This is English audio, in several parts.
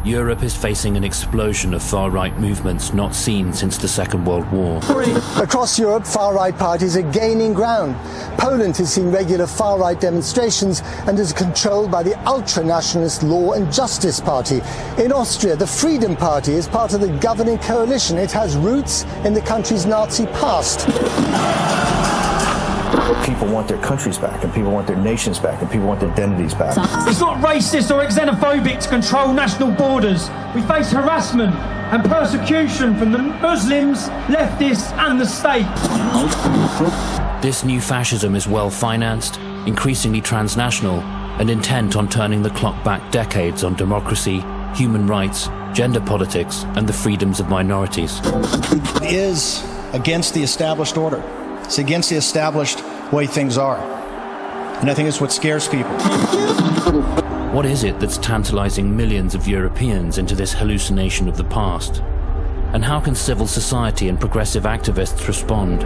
Europe is facing an explosion of far-right movements not seen since the Second World War. Across Europe, far-right parties are gaining ground. Poland has seen regular far-right demonstrations and is controlled by the ultra-nationalist Law and Justice Party. In Austria, the Freedom Party is part of the governing coalition. It has roots in the country's Nazi past. People want their countries back, and people want their nations back, and people want their identities back. It's not racist or xenophobic to control national borders. We face harassment and persecution from the Muslims, leftists and the state. This new fascism is well-financed, increasingly transnational, and intent on turning the clock back decades on democracy, human rights, gender politics, and the freedoms of minorities. It is against the established order. It's against the established way things are. And I think it's what scares people. What is it that's tantalizing millions of Europeans into this hallucination of the past? And how can civil society and progressive activists respond?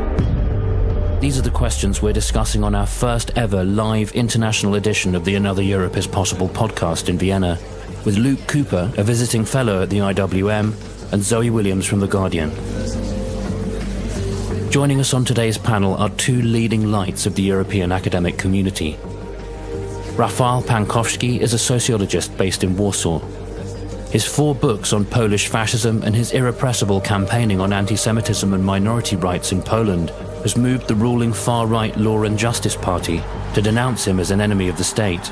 These are the questions we're discussing on our first ever live international edition of the Another Europe is Possible podcast in Vienna, with Luke Cooper, a visiting fellow at the IWM, and Zoe Williams from The Guardian. Joining us on today's panel are two leading lights of the European academic community. Rafał Pankowski is a sociologist based in Warsaw. His 4 books on Polish fascism and his irrepressible campaigning on anti-Semitism and minority rights in Poland has moved the ruling far-right Law and Justice Party to denounce him as an enemy of the state.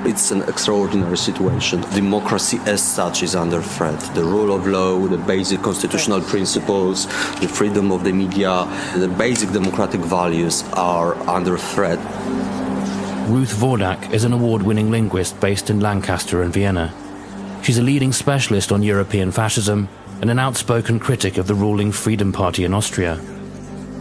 It's an extraordinary situation. Democracy as such is under threat. The rule of law, the basic constitutional principles, the freedom of the media, the basic democratic values are under threat. Ruth Wodak is an award-winning linguist based in Lancaster and Vienna. She's a leading specialist on European fascism and an outspoken critic of the ruling Freedom Party in Austria.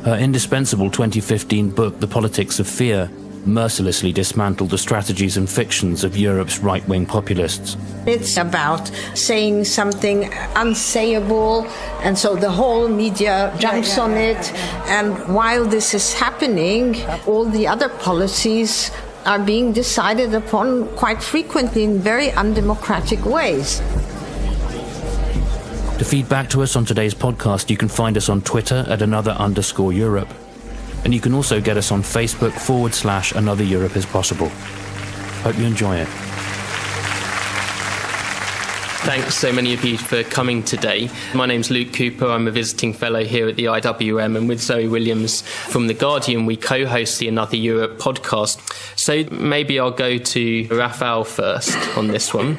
Her indispensable 2015 book, The Politics of Fear, mercilessly dismantled the strategies and fictions of Europe's right-wing populists. It's about saying something unsayable, and so the whole media jumps on it. And while this is happening, all the other policies are being decided upon quite frequently in very undemocratic ways. To feed back to us on today's podcast, you can find us on Twitter at @another_Europe. And you can also get us on Facebook /Another Europe is Possible. Hope you enjoy it. Thanks so many of you for coming today. My name's Luke Cooper. I'm a visiting fellow here at the IWM, and with Zoe Williams from The Guardian, we co-host the Another Europe podcast. So maybe I'll go to Rafał first on this one.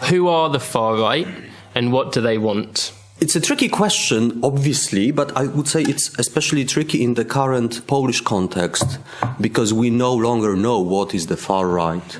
Who are the far right and what do they want? It's a tricky question, obviously, but I would say it's especially tricky in the current Polish context because we no longer know what is the far right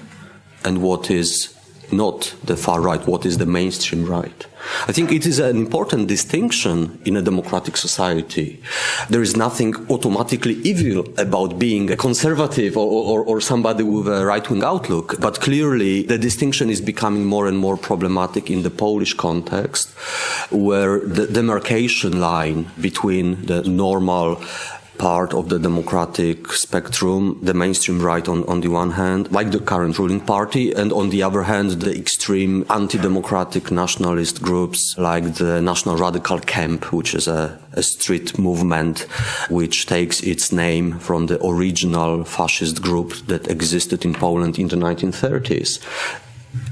and what is not the far right, what is the mainstream right. I think it is an important distinction in a democratic society. There is nothing automatically evil about being a conservative or somebody with a right-wing outlook, but clearly the distinction is becoming more and more problematic in the Polish context, where the demarcation line between the normal part of the democratic spectrum, the mainstream right on the one hand, like the current ruling party, and on the other hand, the extreme anti-democratic nationalist groups like the National Radical Camp, which is a street movement which takes its name from the original fascist group that existed in Poland in the 1930s.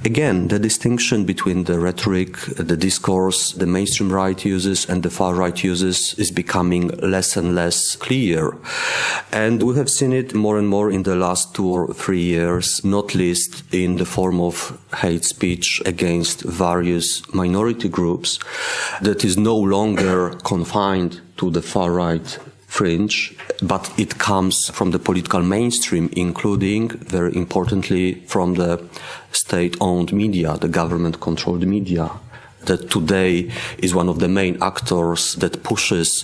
Again, the distinction between the rhetoric, the discourse, the mainstream right uses and the far right uses is becoming less and less clear. And we have seen it more and more in the last 2 or 3 years, not least in the form of hate speech against various minority groups that is no longer confined to the far right fringe, but it comes from the political mainstream, including, very importantly, from the state-owned media, the government-controlled media, that today is one of the main actors that pushes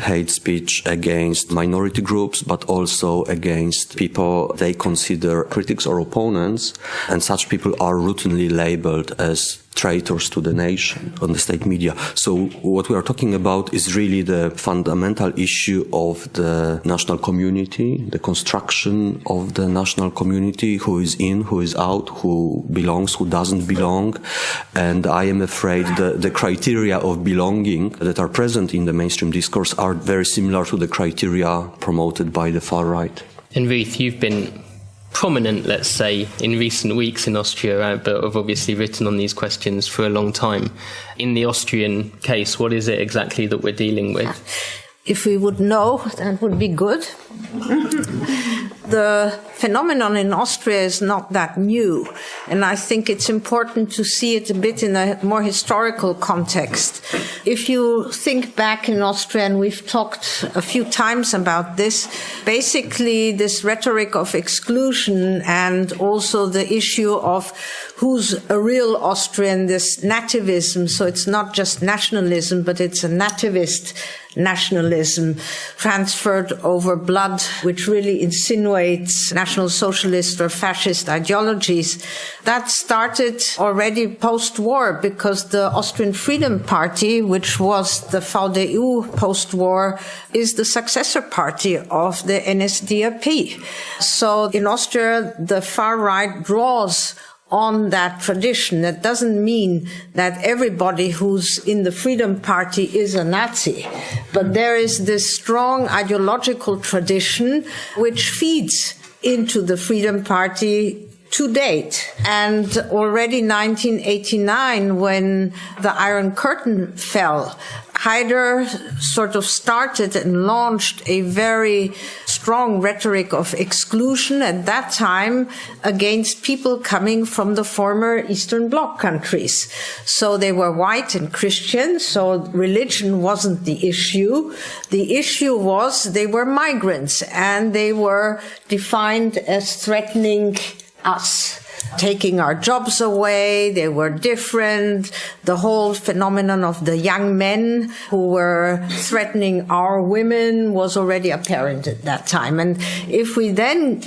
hate speech against minority groups, but also against people they consider critics or opponents. And such people are routinely labeled as traitors to the nation on the state media. So what we are talking about is really the fundamental issue of the national community, the construction of the national community, who is in, who is out, who belongs, who doesn't belong. And I am afraid the criteria of belonging that are present in the mainstream discourse are very similar to the criteria promoted by the far right. And Ruth, you've been prominent, let's say, in recent weeks in Austria, but have obviously written on these questions for a long time. In the Austrian case, what is it exactly that we're dealing with? If we would know, that would be good. The phenomenon in Austria is not that new, and I think it's important to see it a bit in a more historical context. If you think back in Austria, and we've talked a few times about this, basically this rhetoric of exclusion and also the issue of who's a real Austrian, this nativism, so it's not just nationalism, but it's a nativist nationalism transferred over blood, which really insinuates National Socialist or fascist ideologies. That started already post-war, because the Austrian Freedom Party, which was the VDU post-war, is the successor party of the NSDAP. So in Austria, the far right draws on that tradition. That doesn't mean that everybody who's in the Freedom Party is a Nazi, but there is this strong ideological tradition which feeds into the Freedom Party to date. And already 1989, when the Iron Curtain fell, Haider sort of started and launched a very strong rhetoric of exclusion at that time against people coming from the former Eastern Bloc countries. So they were white and Christian, so religion wasn't the issue. The issue was they were migrants, and they were defined as threatening us, taking our jobs away. They were different. The whole phenomenon of the young men who were threatening our women was already apparent at that time. And if we then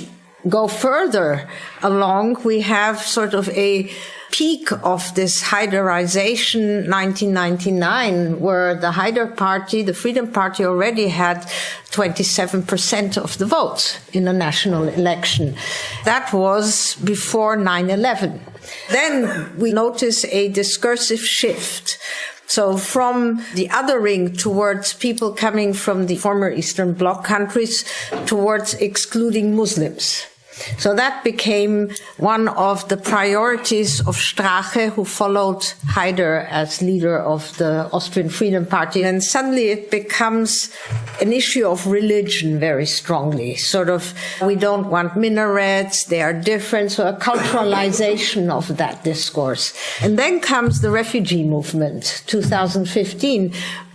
go further along, we have sort of a peak of this Haiderization, 1999, where the Haider Party, the Freedom Party, already had 27% of the votes in a national election. That was before 9/11. Then we notice a discursive shift. So from the othering towards people coming from the former Eastern Bloc countries towards excluding Muslims. So that became one of the priorities of Strache, who followed Haider as leader of the Austrian Freedom Party. And suddenly it becomes an issue of religion very strongly. Sort of, we don't want minarets, they are different. So a culturalization of that discourse. And then comes the refugee movement, 2015.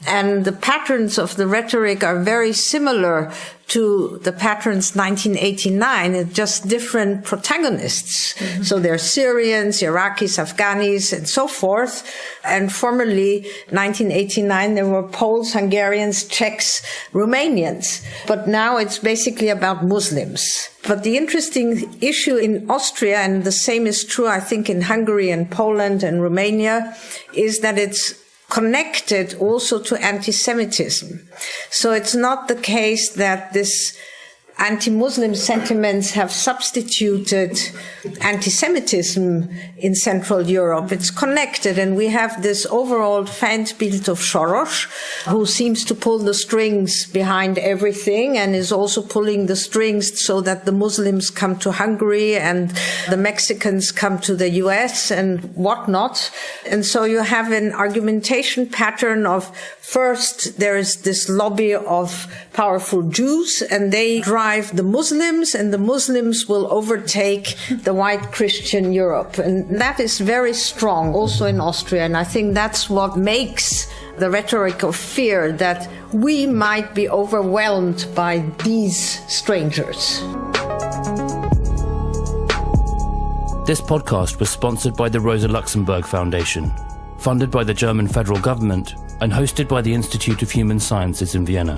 And the patterns of the rhetoric are very similar to the patterns 1989, it's just different protagonists. Mm-hmm. So they're Syrians, Iraqis, Afghanis, and so forth. And formerly, 1989, there were Poles, Hungarians, Czechs, Romanians. But now it's basically about Muslims. But the interesting issue in Austria, and the same is true, I think, in Hungary and Poland and Romania, is that it's connected also to anti-Semitism. So it's not the case that this anti-Muslim sentiments have substituted anti-Semitism in Central Europe. It's connected, and we have this overall Feindbild of Soros, who seems to pull the strings behind everything and is also pulling the strings so that the Muslims come to Hungary and the Mexicans come to the US and whatnot. And so you have an argumentation pattern of, first, there is this lobby of powerful Jews, and they drive the Muslims, and the Muslims will overtake the white Christian Europe. And that is very strong also in Austria. And I think that's what makes the rhetoric of fear, that we might be overwhelmed by these strangers. This podcast was sponsored by the Rosa Luxemburg Foundation, funded by the German federal government, and hosted by the Institute of Human Sciences in Vienna.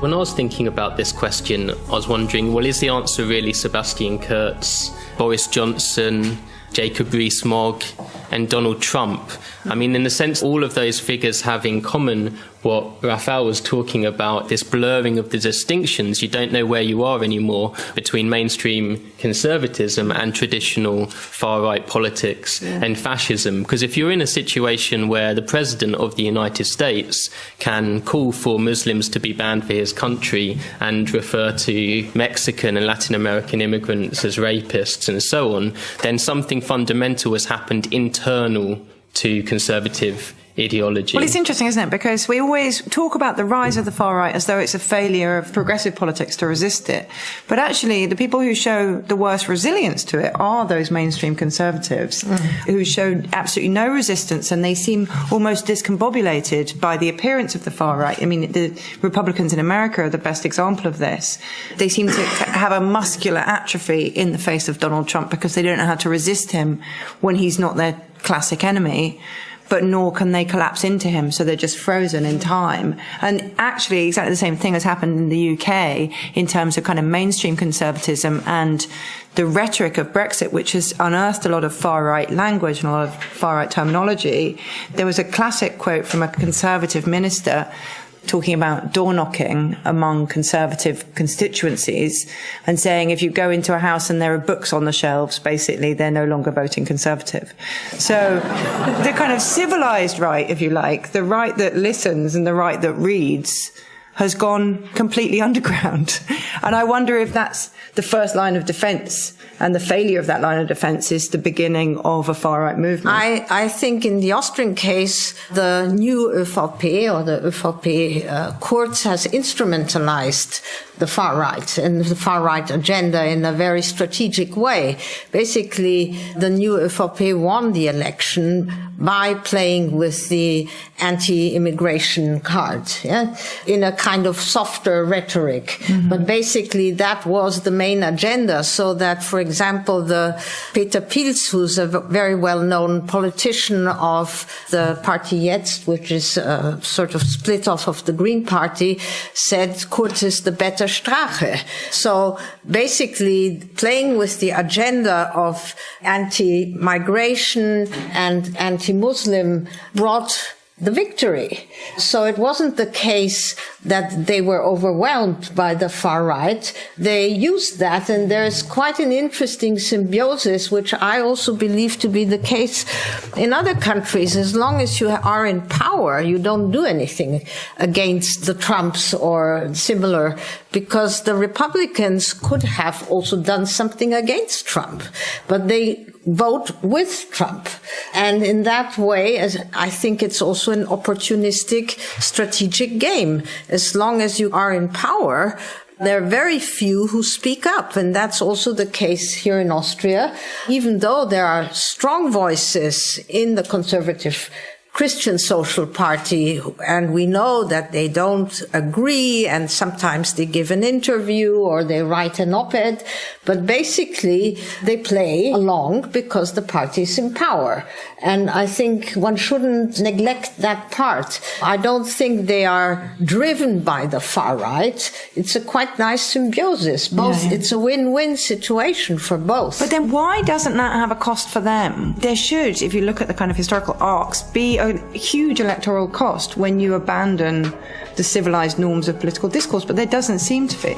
When I was thinking about this question, I was wondering, well, is the answer really Sebastian Kurz, Boris Johnson, Jacob Rees-Mogg and Donald Trump? I mean, in a sense, all of those figures have in common what Rafał was talking about, this blurring of the distinctions. You don't know where you are anymore between mainstream conservatism and traditional far-right politics and fascism. Because if you're in a situation where the president of the United States can call for Muslims to be banned for his country and refer to Mexican and Latin American immigrants as rapists and so on, then something fundamental has happened internal to conservative ideology. Well, it's interesting, isn't it? Because we always talk about the rise of the far right as though it's a failure of progressive politics to resist it. But actually, the people who show the worst resilience to it are those mainstream conservatives who showed absolutely no resistance, and they seem almost discombobulated by the appearance of the far right. I mean, the Republicans in America are the best example of this. They seem to have a muscular atrophy in the face of Donald Trump because they don't know how to resist him when he's not their classic enemy, but nor can they collapse into him, so they're just frozen in time. And actually, exactly the same thing has happened in the UK in terms of kind of mainstream conservatism and the rhetoric of Brexit, which has unearthed a lot of far-right language and a lot of far-right terminology. There was a classic quote from a conservative minister talking about door knocking among conservative constituencies and saying if you go into a house and there are books on the shelves, basically they're no longer voting conservative. So the kind of civilized right, if you like, the right that listens and the right that reads has gone completely underground. And I wonder if that's the first line of defense, and the failure of that line of defense is the beginning of a far-right movement. I think in the Austrian case, the new ÖVP or the ÖVP courts has instrumentalized the far right and the far right agenda in a very strategic way. Basically, the new ÖVP won the election by playing with the anti-immigration card, in a kind of softer rhetoric. But basically, that was the main agenda, so that, for example, the Peter Pilz, who's a very well-known politician of the Party Jetzt, which is a sort of split off of the Green Party, said Kurz is the better Strache. So basically, playing with the agenda of anti-migration and anti-Muslim brought the victory. So it wasn't the case that they were overwhelmed by the far right. They used that, and there's quite an interesting symbiosis, which I also believe to be the case in other countries. As long as you are in power, you don't do anything against the Trumps or similar, because the Republicans could have also done something against Trump, but they vote with Trump. And in that way, I think it's also an opportunistic strategic game. As long as you are in power, there are very few who speak up, and that's also the case here in Austria, even though there are strong voices in the conservative Christian Social Party, and we know that they don't agree, and sometimes they give an interview or they write an op-ed, but basically they play along because the party is in power. And I think one shouldn't neglect that part. I don't think they are driven by the far right. It's a quite nice symbiosis. It's a win-win situation for both. But then why doesn't that have a cost for them? There should, if you look at the kind of historical arcs, be a huge electoral cost when you abandon the civilized norms of political discourse, but there doesn't seem to be.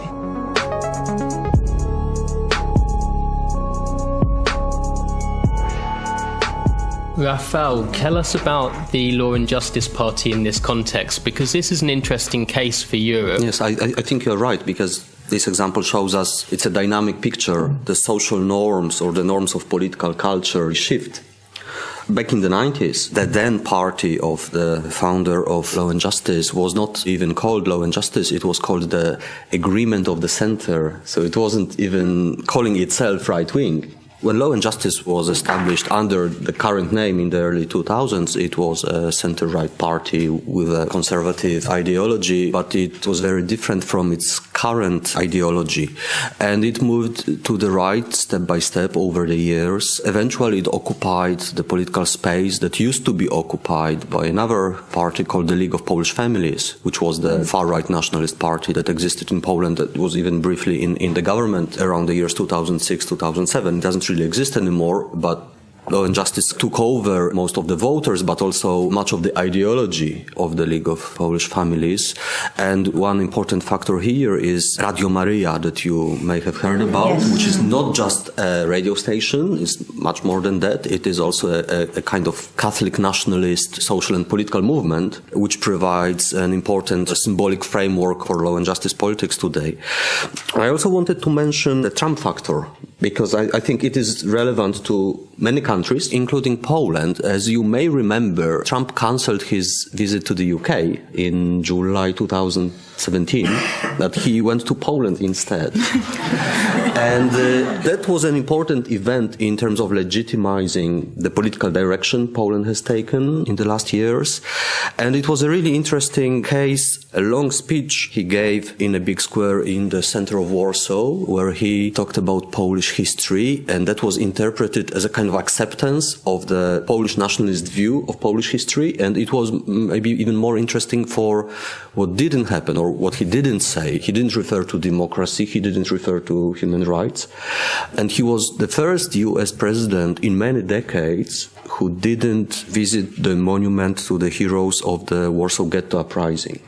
Rafał, tell us about the Law and Justice Party in this context, because this is an interesting case for Europe. Yes, I think you're right, because this example shows us it's a dynamic picture. The social norms or the norms of political culture shift. Back in the 90s, the then party of the founder of Law and Justice was not even called Law and Justice, it was called the Agreement of the Center. So it wasn't even calling itself right-wing. When Law and Justice was established under the current name in the early 2000s, it was a center-right party with a conservative ideology, but it was very different from its current ideology. And it moved to the right step by step over the years. Eventually, it occupied the political space that used to be occupied by another party called the League of Polish Families, which was the far-right nationalist party that existed in Poland, that was even briefly in the government around the years 2006, 2007. It doesn't really exist anymore, but Law and Justice took over most of the voters, but also much of the ideology of the League of Polish Families. And one important factor here is Radio Maria, that you may have heard about, which is not just a radio station, it's much more than that. It is also a kind of Catholic nationalist social and political movement, which provides an important symbolic framework for law and justice politics today. I also wanted to mention the Trump factor, because I think it is relevant to many countries, including Poland. As you may remember, Trump cancelled his visit to the UK in July 2017, that he went to Poland instead. And that was an important event in terms of legitimizing the political direction Poland has taken in the last years. And it was a really interesting case, a long speech he gave in a big square in the center of Warsaw, where he talked about Polish history, and that was interpreted as a kind of acceptance of the Polish nationalist view of Polish history. And it was maybe even more interesting for what didn't happen, or what he didn't say. He didn't refer to democracy, he didn't refer to human rights. And he was the first US president in many decades who didn't visit the monument to the heroes of the Warsaw Ghetto Uprising.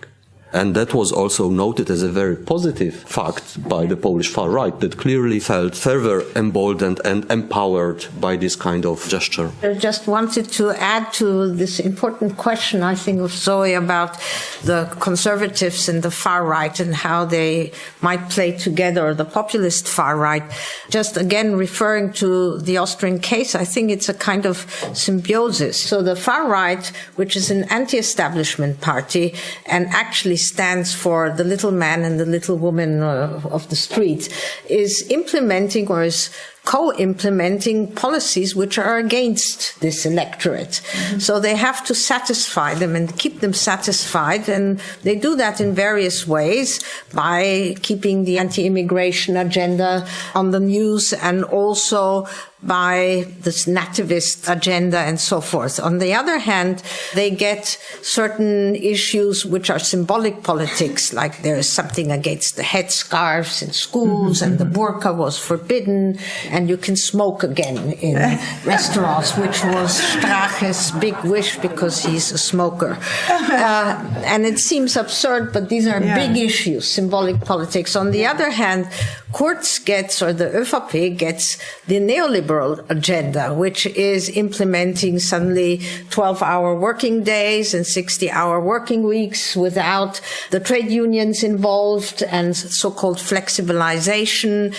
And that was also noted as a very positive fact by the Polish far right, that clearly felt further emboldened and empowered by this kind of gesture. I just wanted to add to this important question, I think, of Zoe about the conservatives and the far right and how they might play together, the populist far right. Just again, referring to the Austrian case, I think it's a kind of symbiosis. So the far right, which is an anti-establishment party and actually stands for the little man and the little woman of the street, is implementing or is co-implementing policies which are against this electorate. Mm-hmm. So they have to satisfy them and keep them satisfied, and they do that in various ways by keeping the anti-immigration agenda on the news and also by this nativist agenda and so forth. On the other hand, they get certain issues which are symbolic politics, like there is something against the headscarves in schools, and the burqa was forbidden, and you can smoke again in restaurants, which was Strache's big wish because he's a smoker. And it seems absurd, but these are big issues, symbolic politics. On the other hand, Kurz gets, or the ÖVP gets, the neoliberal agenda, which is implementing suddenly 12-hour working days and 60-hour working weeks without the trade unions involved, and so-called flexibilization,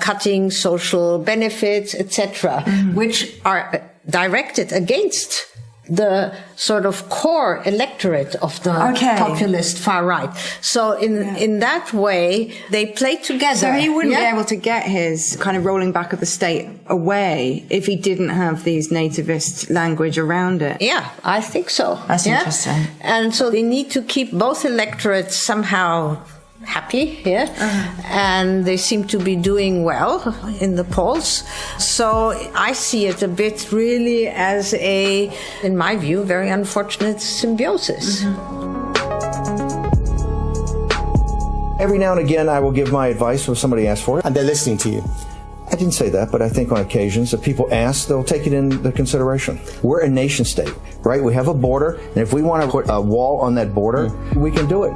cutting social benefits, etc., which are directed against the sort of core electorate of the populist far right. So in that way, they play together. So he wouldn't be able to get his kind of rolling back of the state away if he didn't have these nativist language around it. Yeah, I think so. That's interesting. And so they need to keep both electorates somehow happy and they seem to be doing well in the polls. So I see it a bit really as a, in my view, very unfortunate symbiosis. Every now and again, I will give my advice when somebody asks for it. And they're listening to you. I didn't say that, but I think on occasions, if people ask, they'll take it into consideration. We're a nation state, right? We have a border, and if we want to put a wall on that border, we can do it.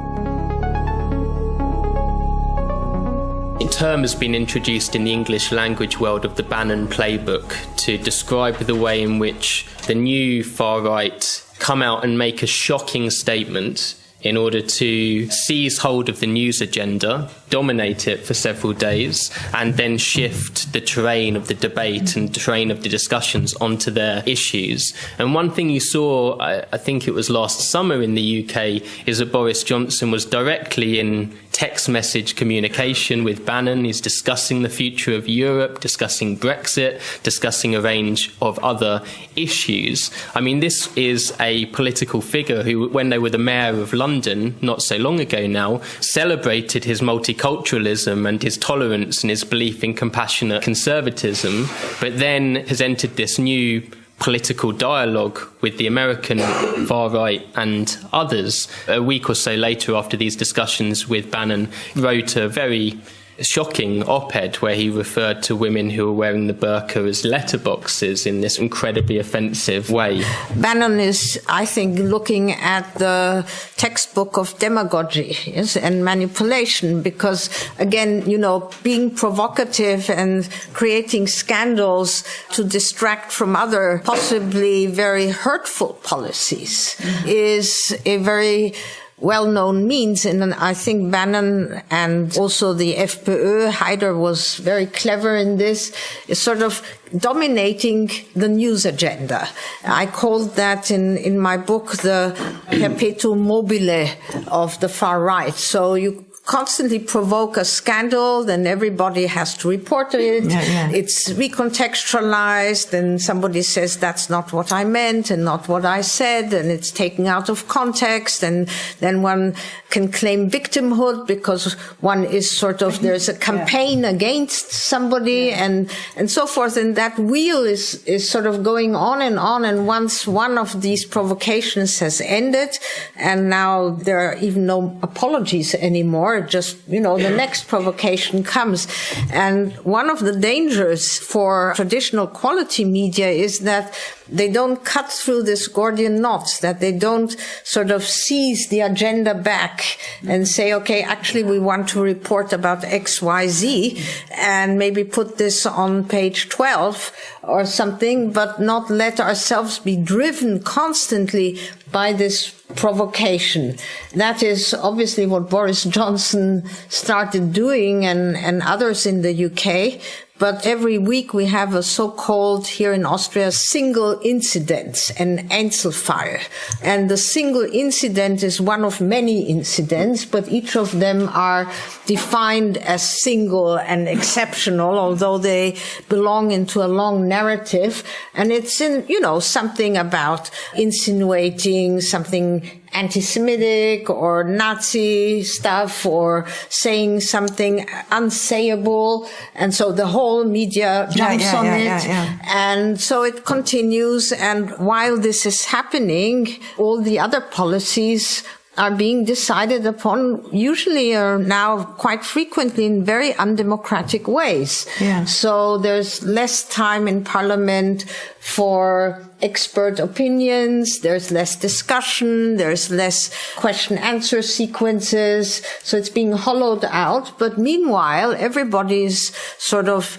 A term has been introduced in the English language world of the Bannon playbook to describe the way in which the new far right come out and make a shocking statement in order to seize hold of the news agenda, dominate it for several days, and then shift the terrain of the debate and the terrain of the discussions onto their issues. And one thing you saw, I think it was last summer in the UK, is that Boris Johnson was directly in text message communication with Bannon. He's discussing the future of Europe, discussing Brexit, discussing a range of other issues. I mean, this is a political figure who, when they were the mayor of London, not so long ago now, celebrated his multiculturalism and his tolerance and his belief in compassionate conservatism, but then has entered this new political dialogue with the American far right and others. A week or so later, after these discussions with Bannon, wrote a very shocking op-ed where he referred to women who were wearing the burqa as letterboxes in this incredibly offensive way. Bannon is, I think, looking at the textbook of demagogy, yes, and manipulation, because, again, you know, being provocative and creating scandals to distract from other possibly very hurtful policies is a very well-known means, and I think Bannon and also the FPÖ, Haider was very clever in this, is sort of dominating the news agenda. I called that in my book the perpetuum mobile of the far right. So you constantly provoke a scandal, then everybody has to report it. It's recontextualized, and somebody says that's not what I meant and not what I said, and it's taken out of context, and then one can claim victimhood because one is sort of, there's a campaign against somebody and so forth, and that wheel is sort of going on, and once one of these provocations has ended, and now there are even no apologies anymore, just, you know, the next provocation comes. And one of the dangers for traditional quality media is that they don't cut through this Gordian knot, that they don't sort of seize the agenda back and say, okay, actually we want to report about X, Y, Z, and maybe put this on page 12 or something, but not let ourselves be driven constantly by this provocation. That is obviously what Boris Johnson started doing and others in the UK. But every week we have a so-called, here in Austria, single incident, an Einzelfall. And the single incident is one of many incidents, but each of them are defined as single and exceptional, although they belong into a long narrative. And it's in, you know, something about insinuating something anti-Semitic or Nazi stuff, or saying something unsayable, and so the whole media jumps on it. And so it continues, and while this is happening, all the other policies are being decided upon, usually or now quite frequently in very undemocratic ways. So there's less time in Parliament for expert opinions, there's less discussion, there's less question-answer sequences, so it's being hollowed out. But meanwhile, everybody's sort of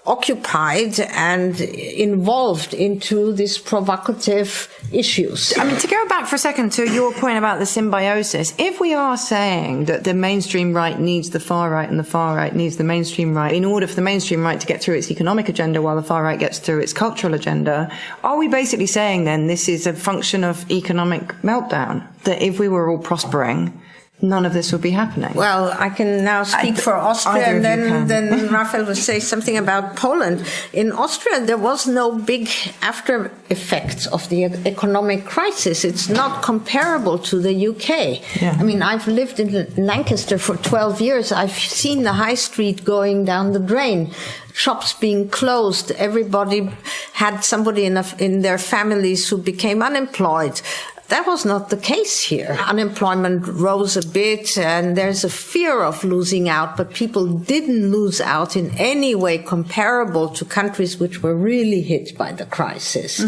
occupied and involved into these provocative issues. I mean, to go back for a second to your point about the symbiosis, if we are saying that the mainstream right needs the far right and the far right needs the mainstream right in order for the mainstream right to get through its economic agenda while the far right gets through its cultural agenda, are we basically saying then this is a function of economic meltdown? That if we were all prospering, none of this would be happening? Well, I can now speak for Austria, and then Rafał will say something about Poland. In Austria, there was no big after effects of the economic crisis. It's not comparable to the UK. I mean, I've lived in Lancaster for 12 years. I've seen the high street going down the drain, shops being closed. Everybody had somebody in their families who became unemployed. That was not the case here. Unemployment rose a bit, and there's a fear of losing out, but people didn't lose out in any way comparable to countries which were really hit by the crisis.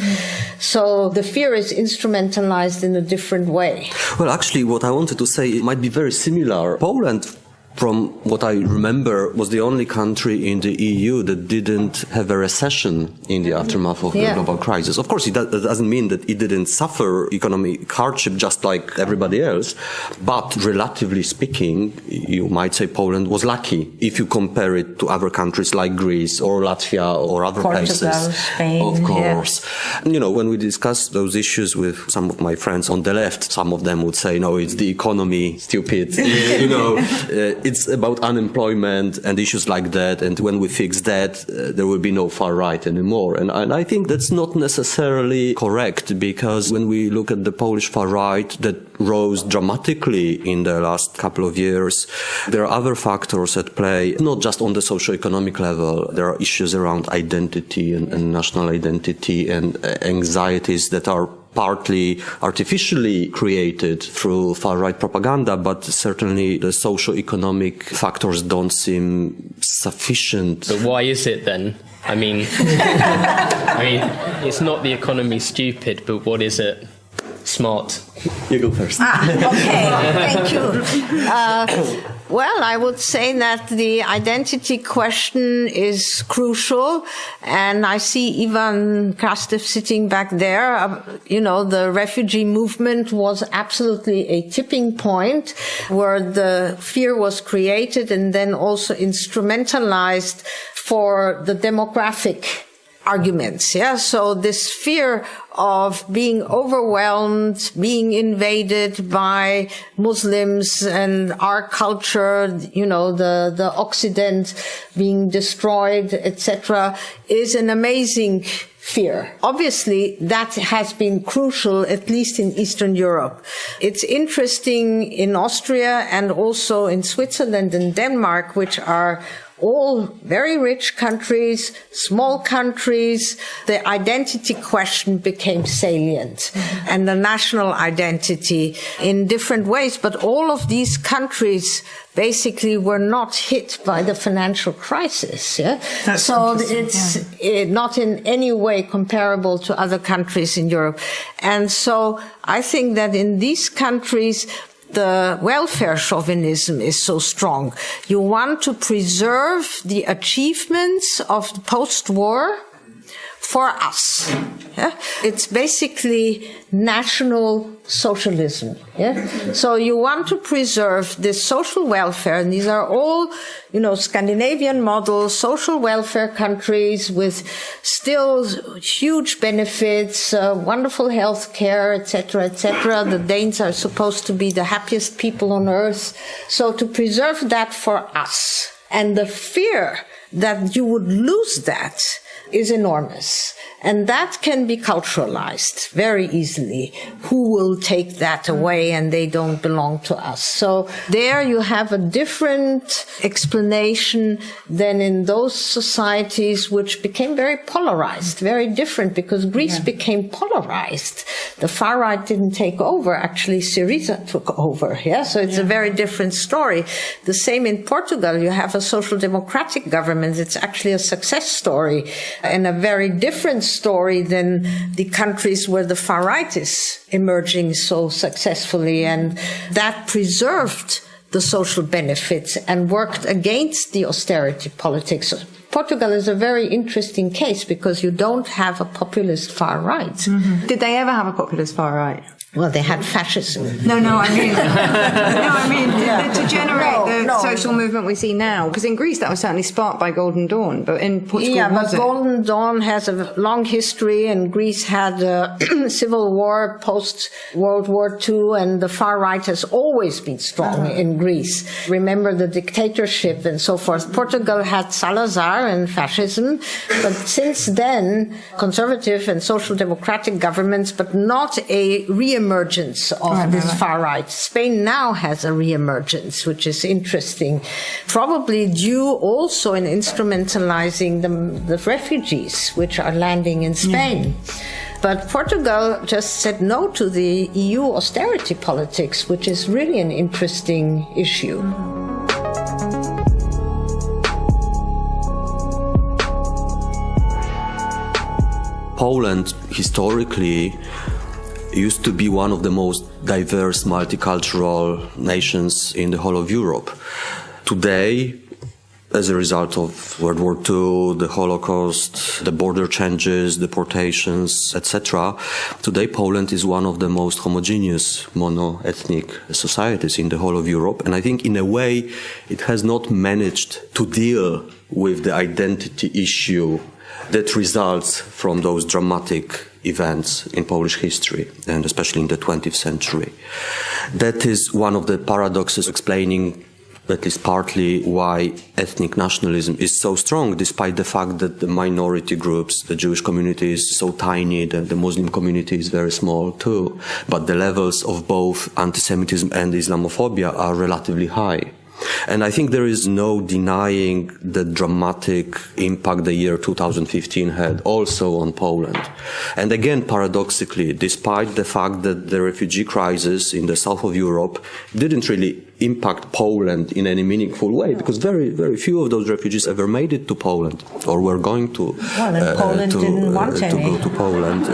So the fear is instrumentalized in a different way. Well, actually, what I wanted to say, it might be very similar. Poland from what I remember, was the only country in the EU that didn't have a recession in the aftermath of the global crisis. Of course, that doesn't mean that it didn't suffer economic hardship just like everybody else, but relatively speaking, you might say Poland was lucky if you compare it to other countries like Greece or Latvia or other places. Spain, of course. You know, when we discuss those issues with some of my friends on the left, some of them would say, no, it's the economy, stupid, you know, it's about unemployment and issues like that. And when we fix that, there will be no far right anymore. And I think that's not necessarily correct, because when we look at the Polish far right that rose dramatically in the last couple of years, there are other factors at play, not just on the socio-economic level. There are issues around identity and national identity and anxieties that are partly artificially created through far-right propaganda, but certainly the socio-economic factors don't seem sufficient. But why is it then? I mean, it's not the economy stupid, but what is it? Smart. You go first. Okay, thank you. Well, I would say that the identity question is crucial, and I see Ivan Krastev sitting back there. You know, the refugee movement was absolutely a tipping point where the fear was created and then also instrumentalized for the demographic arguments. Yeah. So this fear of being overwhelmed, being invaded by Muslims and our culture, you know, the Occident being destroyed, etc., is an amazing fear. Obviously, that has been crucial, at least in Eastern Europe. It's interesting in Austria and also in Switzerland and Denmark, which are all very rich countries, small countries, the identity question became salient, and the national identity in different ways. But all of these countries basically were not hit by the financial crisis. Yeah? So it's not in any way comparable to other countries in Europe. And so I think that in these countries, the welfare chauvinism is so strong. You want to preserve the achievements of the post-war for us. Yeah? It's basically national socialism. Yeah? So you want to preserve this social welfare, and these are all, you know, Scandinavian model social welfare countries with still huge benefits, wonderful health care, etc., etc. The Danes are supposed to be the happiest people on earth. So to preserve that for us, and the fear that you would lose that is enormous. And that can be culturalized very easily. Who will take that away and they don't belong to us? So there you have a different explanation than in those societies which became very polarized, very different, because Greece became polarized. The far right didn't take over. Actually, Syriza took over. Yeah. So it's a very different story. The same in Portugal. You have a social democratic government. It's actually a success story and a very different story than the countries where the far right is emerging so successfully, and that preserved the social benefits and worked against the austerity politics. Portugal is a very interesting case because you don't have a populist far right. Mm-hmm. Did they ever have a populist far right? Well, they had fascism. No, I mean, to generate the social movement we see now. Because in Greece, that was certainly sparked by Golden Dawn, but in Portugal, but Golden Dawn has a long history, and Greece had a civil war post-World War II, and the far right has always been strong in Greece. Remember the dictatorship and so forth. Portugal had Salazar and fascism, but since then, conservative and social democratic governments, but not a re-emergence of this far right. Spain now has a re-emergence, which is interesting, probably due also in instrumentalizing the refugees which are landing in Spain. But Portugal just said no to the EU austerity politics, which is really an interesting issue. Poland historically used to be one of the most diverse multicultural nations in the whole of Europe. today, as a result of World War II, the Holocaust, the border changes, deportations, etc., today Poland is one of the most homogeneous mono-ethnic societies in the whole of Europe. And I think in a way it has not managed to deal with the identity issue that results from those dramatic events in Polish history, and especially in the 20th century. That is one of the paradoxes explaining, at least partly, why ethnic nationalism is so strong, despite the fact that the minority groups, the Jewish community is so tiny, that the Muslim community is very small too. But the levels of both anti-Semitism and Islamophobia are relatively high. And I think there is no denying the dramatic impact the year 2015 had also on Poland. And again, paradoxically, despite the fact that the refugee crisis in the south of Europe didn't really impact Poland in any meaningful way, because very, very few of those refugees ever made it to Poland or were going to, go to Poland.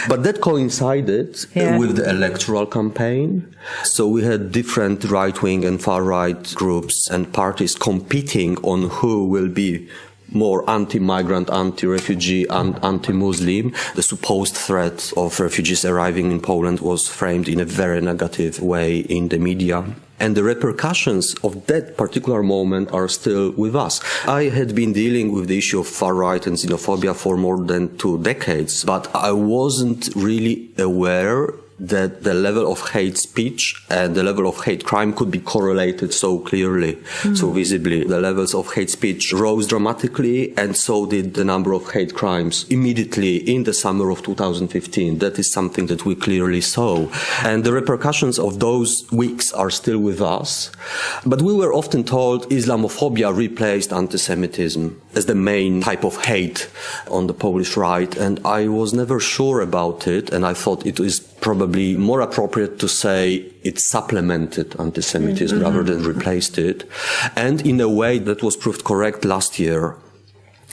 But that coincided with the electoral campaign. So we had different right-wing and far-right groups and parties competing on who will be more anti-migrant, anti-refugee, and anti-Muslim. The supposed threat of refugees arriving in Poland was framed in a very negative way in the media. And the repercussions of that particular moment are still with us. I had been dealing with the issue of far-right and xenophobia for more than 2 decades, but I wasn't really aware that the level of hate speech and the level of hate crime could be correlated so clearly, so visibly. The levels of hate speech rose dramatically, and so did the number of hate crimes immediately in the summer of 2015. That is something that we clearly saw. And the repercussions of those weeks are still with us. But we were often told Islamophobia replaced anti-Semitism as the main type of hate on the Polish right, and I was never sure about it, and I thought it is probably more appropriate to say it supplemented anti-Semitism rather than replaced it. And in a way that was proved correct last year.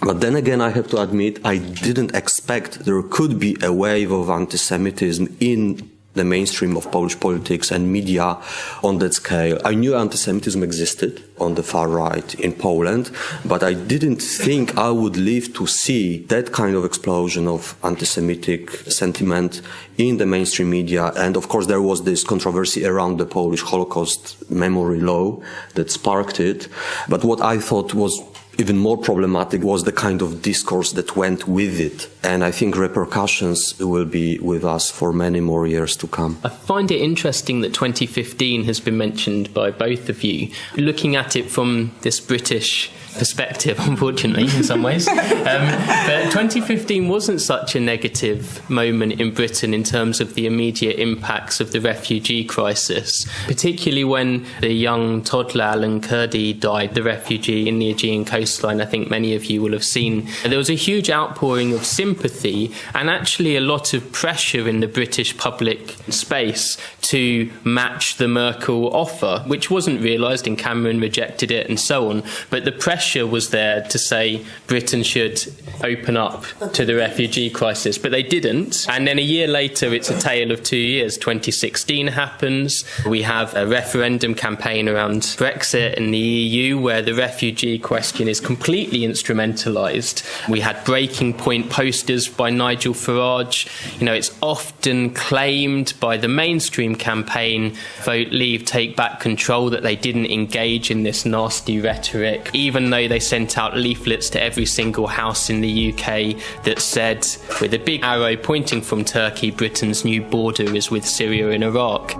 But then again, I have to admit, I didn't expect there could be a wave of anti-Semitism in the mainstream of Polish politics and media on that scale. I knew anti-Semitism existed on the far right in Poland, but I didn't think I would live to see that kind of explosion of anti-Semitic sentiment in the mainstream media. And of course, there was this controversy around the Polish Holocaust memory law that sparked it. But what I thought was even more problematic was the kind of discourse that went with it. And I think repercussions will be with us for many more years to come. I find it interesting that 2015 has been mentioned by both of you. Looking at it from this British perspective, unfortunately, in some ways. But 2015 wasn't such a negative moment in Britain in terms of the immediate impacts of the refugee crisis, particularly when the young toddler Alan Kurdi died, the refugee in the Aegean coastline. I think many of you will have seen. There was a huge outpouring of sympathy and actually a lot of pressure in the British public space to match the Merkel offer, which wasn't realised, and Cameron rejected it and so on. But the pressure was there to say Britain should open up to the refugee crisis, but they didn't. And then a year later, it's a tale of 2 years. 2016 happens. We have a referendum campaign around Brexit in the EU where the refugee question is completely instrumentalised. We had breaking point posters by Nigel Farage. You know, it's often claimed by the mainstream campaign, Vote Leave, Take Back Control, that they didn't engage in this nasty rhetoric, even though they sent out leaflets to every single house in the UK that said, with a big arrow pointing from Turkey, Britain's new border is with Syria and Iraq.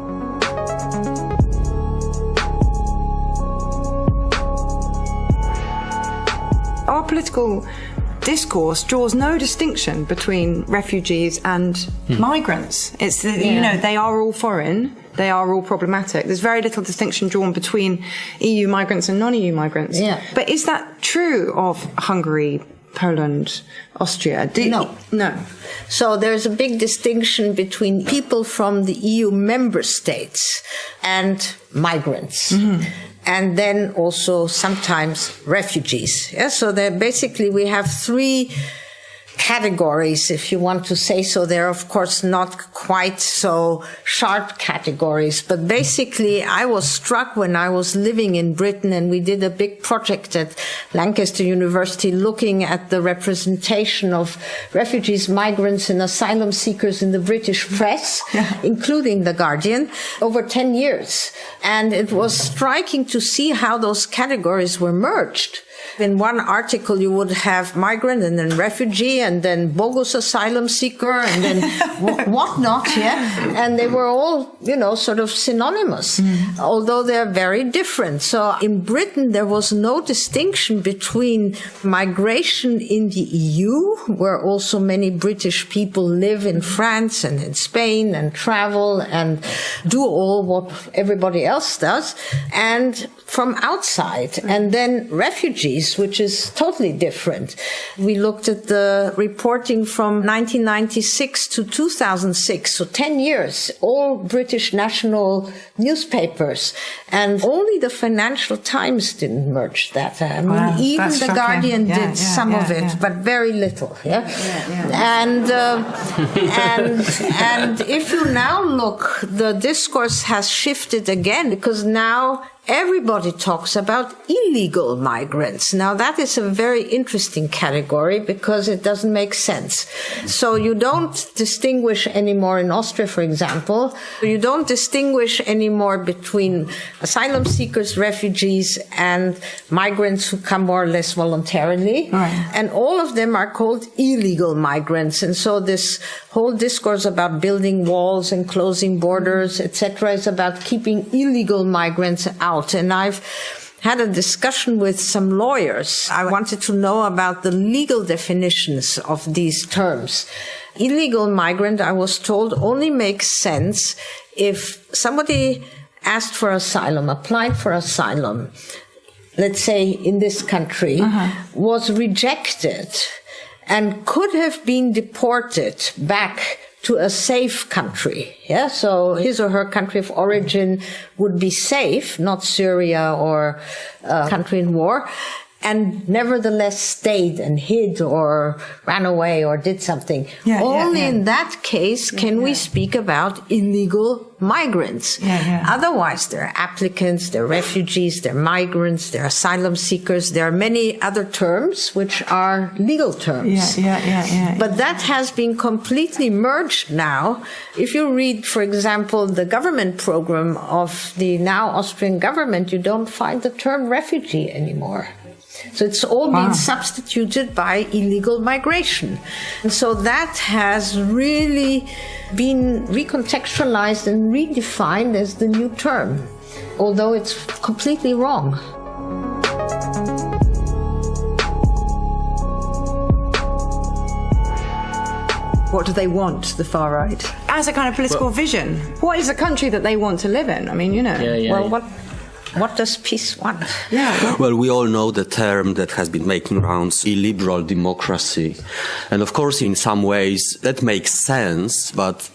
Our political discourse draws no distinction between refugees and migrants. It's you know, they are all foreign. They are all problematic. There's very little distinction drawn between EU migrants and non-EU migrants. Yeah. But is that true of Hungary, Poland, Austria? No. So there's a big distinction between people from the EU member states and migrants. And then also sometimes refugees. Yeah? So basically we have 3 categories, if you want to say so. They're, of course, not quite so sharp categories. But basically, I was struck when I was living in Britain, and we did a big project at Lancaster University looking at the representation of refugees, migrants, and asylum seekers in the British press, including The Guardian, over 10 years. And it was striking to see how those categories were merged. In one article, you would have migrant and then refugee and then bogus asylum seeker and then whatnot, And they were all, sort of synonymous, although they're very different. So in Britain, there was no distinction between migration in the EU, where also many British people live in France and in Spain and travel and do all what everybody else does, and from outside, and then refugees, which is totally different. We looked at the reporting from 1996 to 2006, so 10 years, all British national newspapers, and only the Financial Times didn't merge that. I mean, even The Guardian did some of it, but very little. And if you now look, the discourse has shifted again, because now everybody talks about illegal migrants. Now, that is a very interesting category because it doesn't make sense. So you don't distinguish anymore in Austria, for example. You don't distinguish anymore between asylum seekers, refugees, and migrants who come more or less voluntarily. Right. And all of them are called illegal migrants. And so this whole discourse about building walls and closing borders, etc., is about keeping illegal migrants out. And I've had a discussion with some lawyers. I wanted to know about the legal definitions of these terms. Illegal migrant, I was told, only makes sense if somebody asked for asylum, applied for asylum, let's say in this country, was rejected and could have been deported back to a safe country. So his or her country of origin would be safe, not Syria or a country in war, and nevertheless stayed and hid or ran away or did something. Only in that case can we speak about illegal migrants. Otherwise, they're applicants, they're refugees, they're migrants, they're asylum seekers. There are many other terms which are legal terms. But that has been completely merged now. If you read, for example, the government program of the now Austrian government, you don't find the term refugee anymore. So it's all been substituted by illegal migration. And so that has really been recontextualized and redefined as the new term, although it's completely wrong. What do they want, the far right? As a kind of political vision. What is the country that they want to live in? I mean, What does peace want? Well, we all know the term that has been making rounds, illiberal democracy. And of course, in some ways, that makes sense, but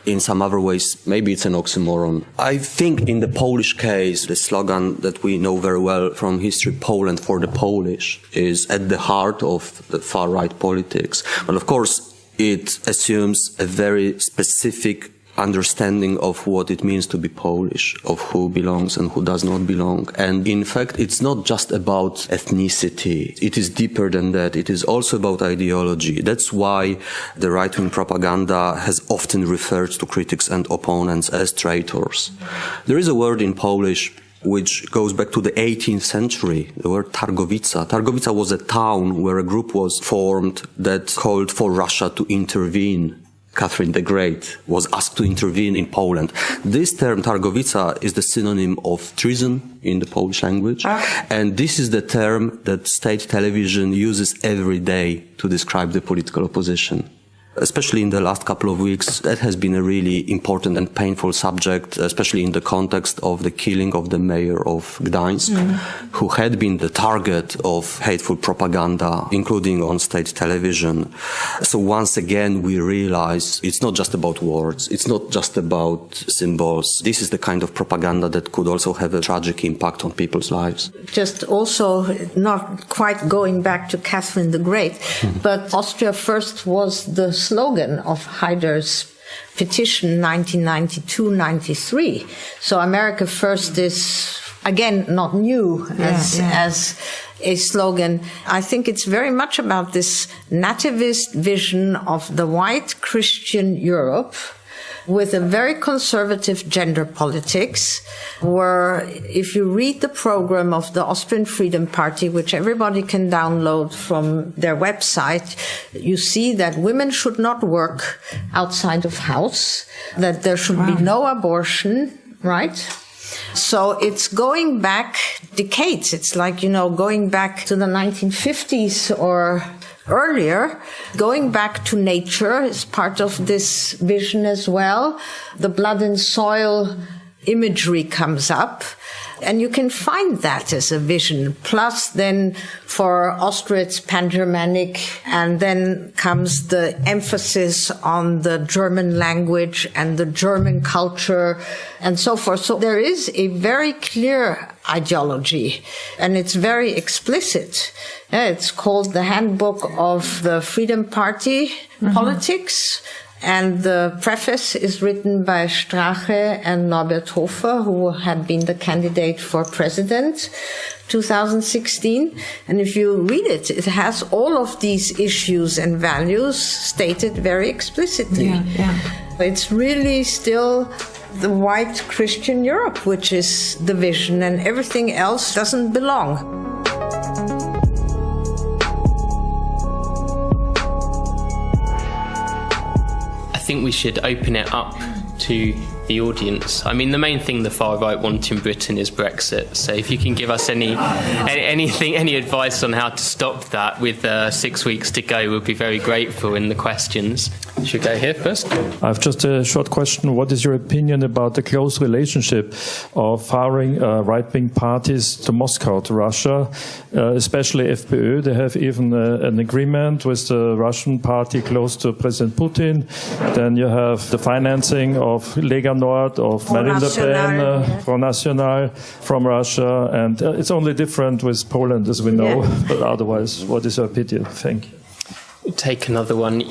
in some other ways, maybe it's an oxymoron. I think in the Polish case, the slogan that we know very well from history, Poland for the Polish, is at the heart of the far-right politics. But of course, it assumes a very specific understanding of what it means to be Polish, of who belongs and who does not belong. And in fact, it's not just about ethnicity. It is deeper than that. It is also about ideology. That's why the right-wing propaganda has often referred to critics and opponents as traitors. There is a word in Polish which goes back to the 18th century, the word Targowica. Targowica was a town where a group was formed that called for Russia to intervene. Catherine the Great was asked to intervene in Poland. This term, Targowica, is the synonym of treason in the Polish language. And this is the term that state television uses every day to describe the political opposition. especially in the last couple of weeks, that has been a really important and painful subject, especially in the context of the killing of the mayor of Gdańsk, who had been the target of hateful propaganda, including on state television. So once again, we realize it's not just about words, it's not just about symbols. This is the kind of propaganda that could also have a tragic impact on people's lives. Just also not quite going back to Catherine the Great, but Austria First was the slogan of Haider's petition 1992-93. So America First is, again, not new as a slogan. I think it's very much about this nativist vision of the white Christian Europe with a very conservative gender politics, where if you read the program of the Austrian Freedom Party, which everybody can download from their website, you see that women should not work outside of house, that there should be no abortion, right? So it's going back decades. It's like, going back to the 1950s or earlier. Going back to nature is part of this vision as well. The blood and soil imagery comes up, and you can find that as a vision. Plus then for Austria it's Pan-Germanic, and then comes the emphasis on the German language and the German culture and so forth. So there is a very clear ideology, and it's very explicit. It's called the Handbook of the Freedom Party Politics. And the preface is written by Strache and Norbert Hofer, who had been the candidate for president 2016. And if you read it, it has all of these issues and values stated very explicitly. It's really still the white Christian Europe, which is the vision, and everything else doesn't belong. I think we should open it up to the audience. I mean, the main thing the far right want in Britain is Brexit. So if you can give us any advice on how to stop that with 6 weeks to go, we'll be very grateful in the questions. Should we go here first? I've just a short question. What is your opinion about the close relationship of right-wing parties to Moscow, to Russia, especially FPÖ? They have even an agreement with the Russian party close to President Putin. Then you have the financing of Lega Nord, of Marine Le Pen, Front National from Russia. And it's only different with Poland, as we know. But otherwise, what is your opinion? Thank you. Take another one,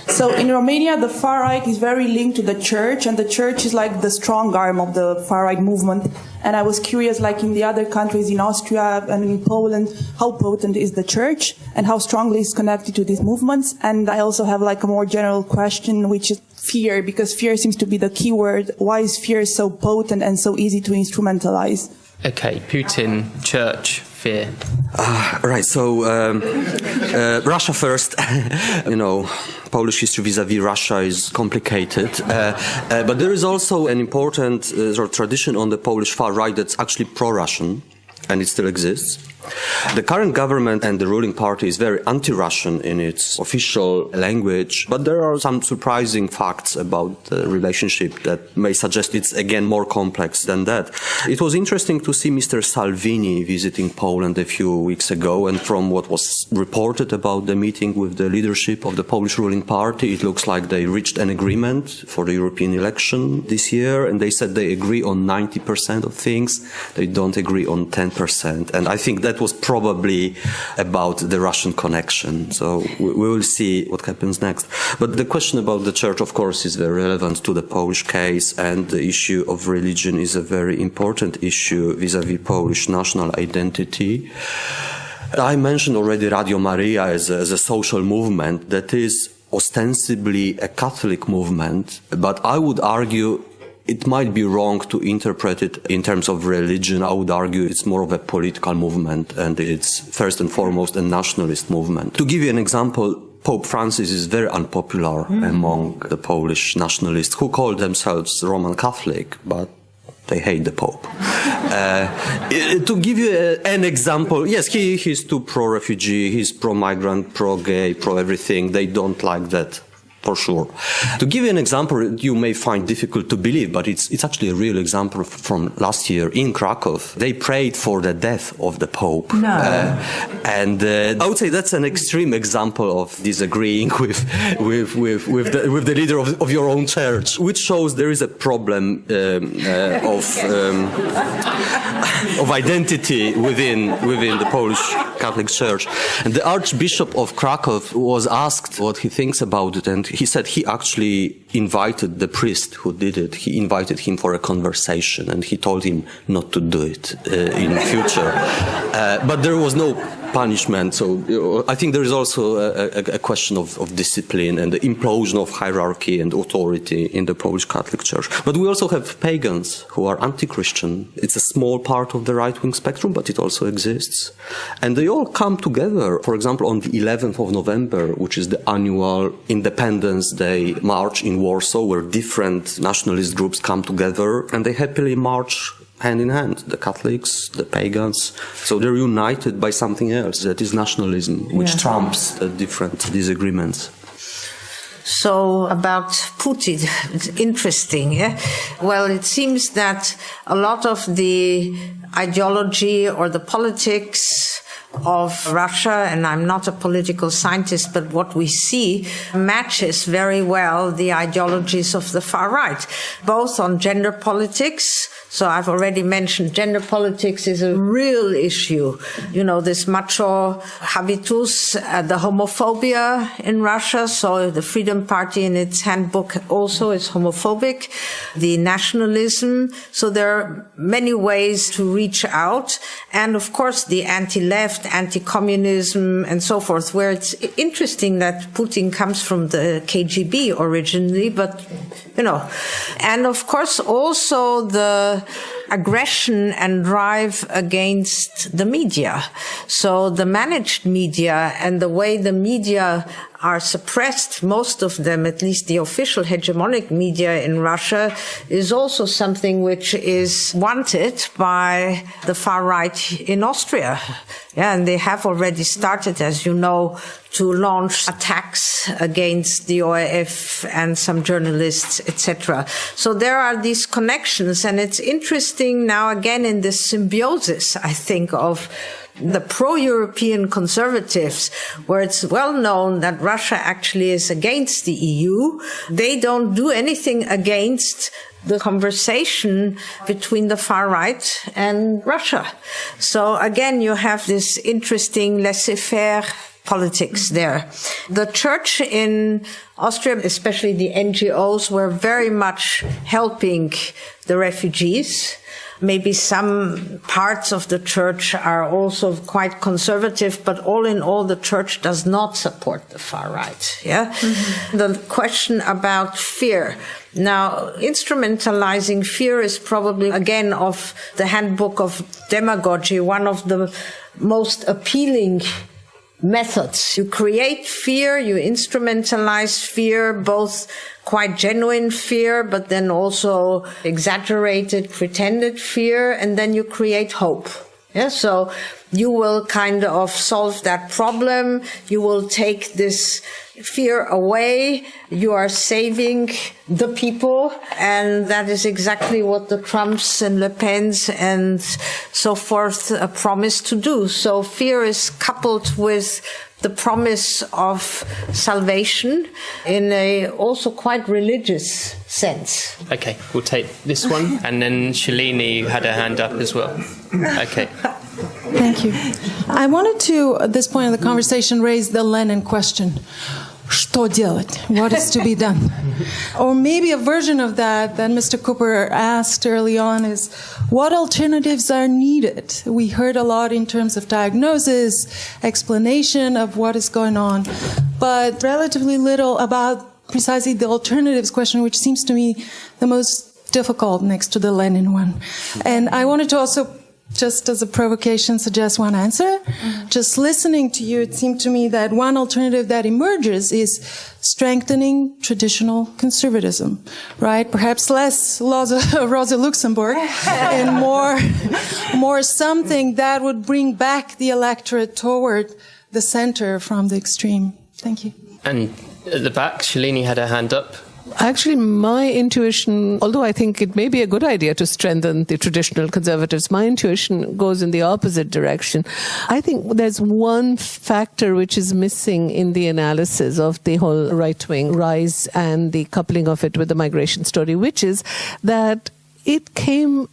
So in Romania, the far right is very linked to the church, and the church is like the strong arm of the far right movement. And I was curious, like in the other countries, in Austria and in Poland, how potent is the church and how strongly it's connected to these movements? And I also have like a more general question, which is fear, because fear seems to be the key word. Why is fear so potent and so easy to instrumentalize? Okay, Putin, church, fear. Right, so Russia first. Polish history vis-à-vis Russia is complicated. But there is also an important sort of tradition on the Polish far right that's actually pro-Russian, and it still exists. The current government and the ruling party is very anti-Russian in its official language, but there are some surprising facts about the relationship that may suggest it's again more complex than that. It was interesting to see Mr. Salvini visiting Poland a few weeks ago, and from what was reported about the meeting with the leadership of the Polish ruling party, it looks like they reached an agreement for the European election this year, and they said they agree on 90% of things, they don't agree on 10%, and I think that was probably about the Russian connection. So we will see what happens next. But the question about the church, of course, is very relevant to the Polish case, and the issue of religion is a very important issue vis-à-vis Polish national identity. I mentioned already Radio Maria as a social movement that is ostensibly a Catholic movement, but I would argue it might be wrong to interpret it in terms of religion. I would argue it's more of a political movement, and it's first and foremost a nationalist movement. To give you an example, Pope Francis is very unpopular among the Polish nationalists who call themselves Roman Catholic, but they hate the Pope. To give you an example, yes, he's too pro-refugee, he's pro-migrant, pro-gay, pro-everything. They don't like that for sure. To give you an example, you may find difficult to believe, but it's actually a real example from last year in Krakow. They prayed for the death of the Pope. No. And I would say that's an extreme example of disagreeing with the leader of your own church, which shows there is a problem of identity within the Polish Catholic Church. And the Archbishop of Krakow was asked what he thinks about it, and he said he actually invited the priest who did it. He invited him for a conversation, and he told him not to do it in the future. But there was no punishment. So I think there is also a question of discipline and the implosion of hierarchy and authority in the Polish Catholic Church. But we also have pagans who are anti-Christian. It's a small part of the right-wing spectrum, but it also exists. And they all come together, for example, on the 11th of November, which is the annual Independence Day march in Warsaw, where different nationalist groups come together and they happily march hand in hand, the Catholics, the pagans. So they're united by something else, that is nationalism, which trumps the different disagreements. So about Putin, it's interesting. Yeah? Well, it seems that a lot of the ideology or the politics of Russia, and I'm not a political scientist, but what we see matches very well the ideologies of the far right, both on gender politics. So I've already mentioned gender politics is a real issue. You know, this macho habitus, the homophobia in Russia. So the Freedom Party in its handbook also is homophobic. The nationalism. So there are many ways to reach out. And of course, the anti-left, anti-communism and so forth, where it's interesting that Putin comes from the KGB originally, but, you know, and of course also the aggression and drive against the media. So the managed media and the way the media are suppressed, most of them, at least the official hegemonic media in Russia, is also something which is wanted by the far right in Austria. Yeah, and they have already started, as you know, to launch attacks against the ORF and some journalists, etc. So there are these connections, and it's interesting now again in this symbiosis, I think, of the pro-European conservatives, where it's well known that Russia actually is against the EU. They don't do anything against the conversation between the far right and Russia. So again, you have this interesting laissez-faire politics there. The church in Austria, especially the NGOs, were very much helping the refugees. Maybe some parts of the church are also quite conservative, but all in all, the church does not support the far right. Yeah. Mm-hmm. The question about fear. Now, instrumentalizing fear is probably, again, of the handbook of demagogy, one of the most appealing methods. You create fear, you instrumentalize fear, both quite genuine fear, but then also exaggerated, pretended fear, and then you create hope. Yeah, so you will kind of solve that problem. You will take this fear away. You are saving the people. And that is exactly what the Trumps and Le Pens and so forth promise to do. So fear is coupled with the promise of salvation in a also quite religious sense. Okay, we'll take this one. And then Shalini had her hand up as well. Okay. Thank you. I wanted to, at this point in the conversation, raise the Lenin question. Что делать? What is to be done? Or maybe a version of that Mr. Cooper asked early on is, what alternatives are needed? We heard a lot in terms of diagnosis, explanation of what is going on, but relatively little about precisely the alternatives question, which seems to me the most difficult next to the Lenin one. And I wanted to also, just as a provocation, suggest one answer. Mm-hmm. Just listening to you, it seemed to me that one alternative that emerges is strengthening traditional conservatism, right? Perhaps less Rosa Luxemburg and more something that would bring back the electorate toward the center from the extreme. Thank you. And At the back, Shalini had her hand up. Actually, my intuition, although I think it may be a good idea to strengthen the traditional conservatives, my intuition goes in the opposite direction. I think there's one factor which is missing in the analysis of the whole right-wing rise and the coupling of it with the migration story, which is that it came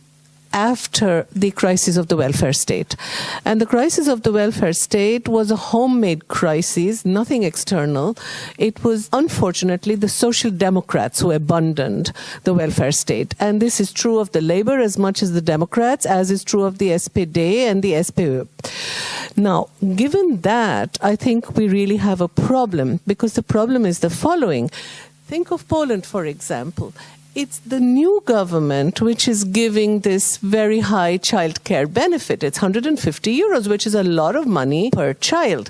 after the crisis of the welfare state. And the crisis of the welfare state was a homemade crisis, nothing external. It was, unfortunately, the Social Democrats who abandoned the welfare state. And this is true of the Labour as much as the Democrats, as is true of the SPD and the SPÖ. Now, given that, I think we really have a problem, because the problem is the following. Think of Poland, for example. It's the new government which is giving this very high childcare benefit. It's 150 euros, which is a lot of money per child.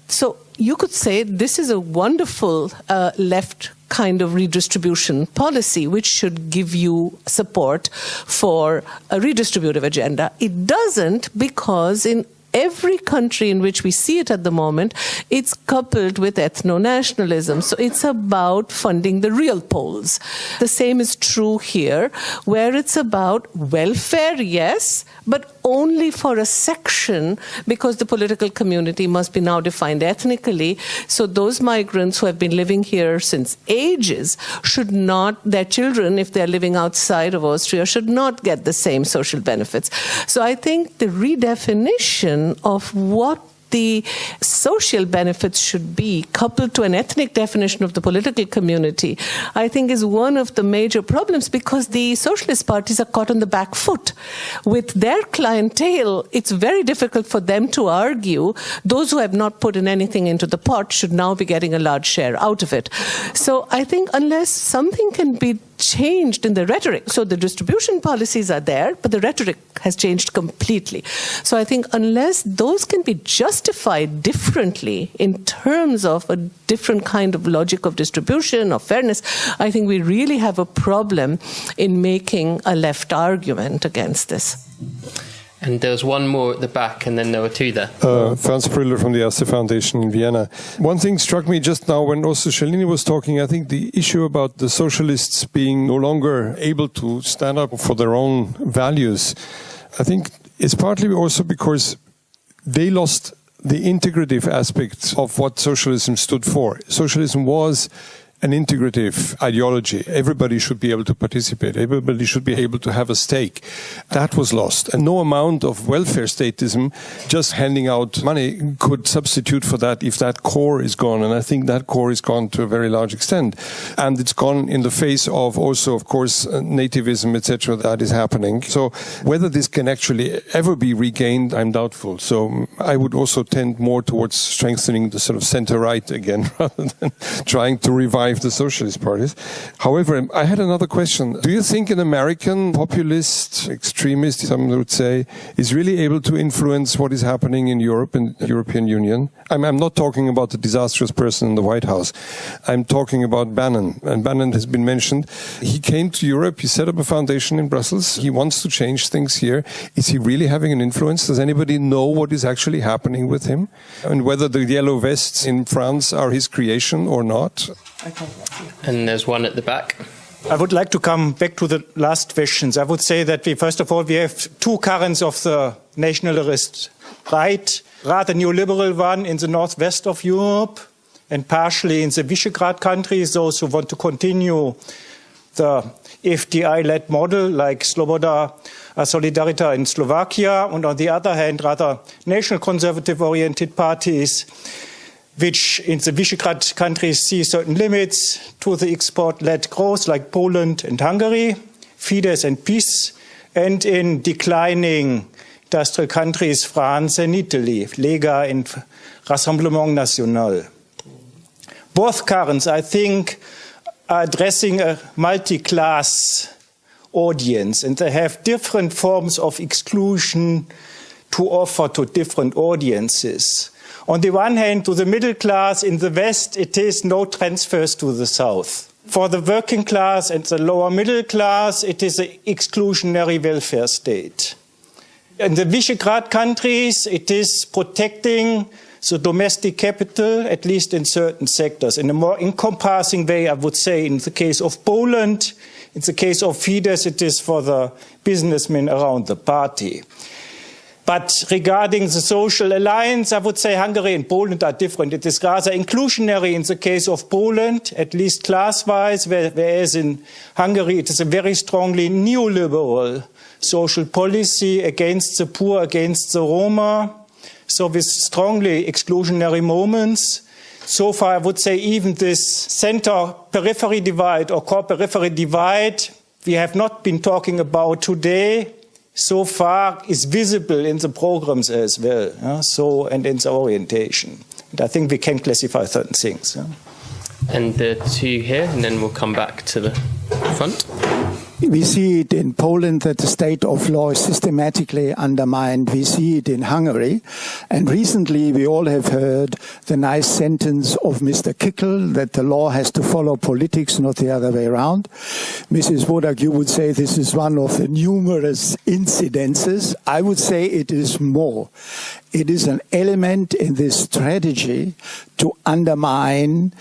So you could say this is a wonderful left kind of redistribution policy, which should give you support for a redistributive agenda. It doesn't, because in every country in which we see it at the moment, it's coupled with ethno-nationalism. So it's about funding the real Poles. The same is true here, where it's about welfare, yes, but only for a section, because the political community must be now defined ethnically. So those migrants who have been living here since ages should not, their children, if they're living outside of Austria, should not get the same social benefits. So I think the redefinition of what the social benefits should be, coupled to an ethnic definition of the political community, I think is one of the major problems, because the socialist parties are caught on the back foot. With their clientele, it's very difficult for them to argue those who have not put in anything into the pot should now be getting a large share out of it. So I think unless something can be changed in the rhetoric, so the distribution policies are there, but the rhetoric has changed completely. So I think unless those can be justified differently in terms of a different kind of logic of distribution, of fairness, I think we really have a problem in making a left argument against this. And there was one more at the back, and then there were two there. Franz Brüller from the Erste Foundation in Vienna. One thing struck me just now when also Shalini was talking. I think the issue about the socialists being no longer able to stand up for their own values, I think it's partly also because they lost the integrative aspect of what socialism stood for. Socialism was an integrative ideology. Everybody should be able to participate. Everybody should be able to have a stake. That was lost. And no amount of welfare statism, just handing out money, could substitute for that if that core is gone. And I think that core is gone to a very large extent. And it's gone in the face of also, of course, nativism, etc., that is happening. So whether this can actually ever be regained, I'm doubtful. So I would also tend more towards strengthening the sort of center-right again, rather than trying to revive the socialist parties. However, I had another question. Do you think an American populist, extremist, some would say, is really able to influence what is happening in Europe and the European Union? I'm not talking about the disastrous person in the White House. I'm talking about Bannon. And Bannon has been mentioned. He came to Europe. He set up a foundation in Brussels. He wants to change things here. Is he really having an influence? Does anybody know what is actually happening with him? And whether the yellow vests in France are his creation or not? Okay. And there's one at the back. I would like to come back to the last questions. I would say that first of all, we have two currents of the nationalist right, rather neoliberal one in the northwest of Europe and partially in the Visegrad countries, those who want to continue the FDI-led model like Sloboda Solidarita in Slovakia, and on the other hand, rather national conservative-oriented parties which in the Visegrad countries see certain limits to the export-led growth, like Poland and Hungary, Fidesz and PiS, and in declining industrial countries, France and Italy, Lega and Rassemblement National. Both currents, I think, are addressing a multi-class audience, and they have different forms of exclusion to offer to different audiences. On the one hand, to the middle class in the West, it is no transfers to the South. For the working class and the lower middle class, it is an exclusionary welfare state. In the Visegrad countries, it is protecting the domestic capital, at least in certain sectors. In a more encompassing way, I would say, in the case of Poland, in the case of Fidesz, it is for the businessmen around the party. But regarding the social alliance, I would say Hungary and Poland are different. It is rather inclusionary in the case of Poland, at least class-wise, whereas in Hungary it is a very strongly neoliberal social policy against the poor, against the Roma, so with strongly exclusionary moments. So far, I would say even this center-periphery divide or core-periphery divide we have not been talking about today, so far is visible in the programs as well, and in the orientation. And I think we can classify certain things. Yeah. And the two here, and then we'll come back to the front. We see it in Poland that the state of law is systematically undermined. We see it in Hungary. And recently we all have heard the nice sentence of Mr. Kickl that the law has to follow politics, not the other way around. Mrs. Wodak, you would say this is one of the numerous incidences. I would say it is more. It is an element in this strategy to undermine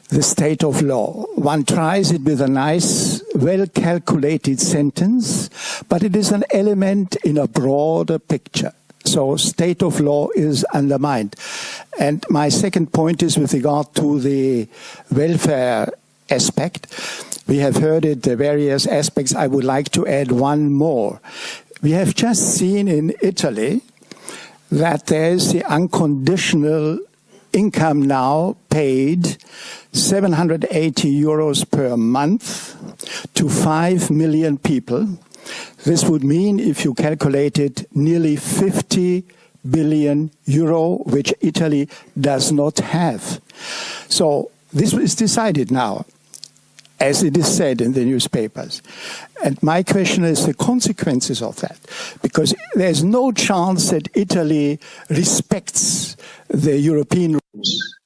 the state of law. One tries it with a nice, well-calculated sentence, but it is an element in a broader picture. So state of law is undermined. And my second point is with regard to the welfare aspect. We have heard it, the various aspects. I would like to add one more. We have just seen in Italy that there is the unconditional income now paid 780 euros per month to 5 million people. This would mean, if you calculate it, nearly 50 billion euro, which Italy does not have. So this is decided now, as it is said in the newspapers. And my question is the consequences of that, because there's no chance that Italy respects the European rules.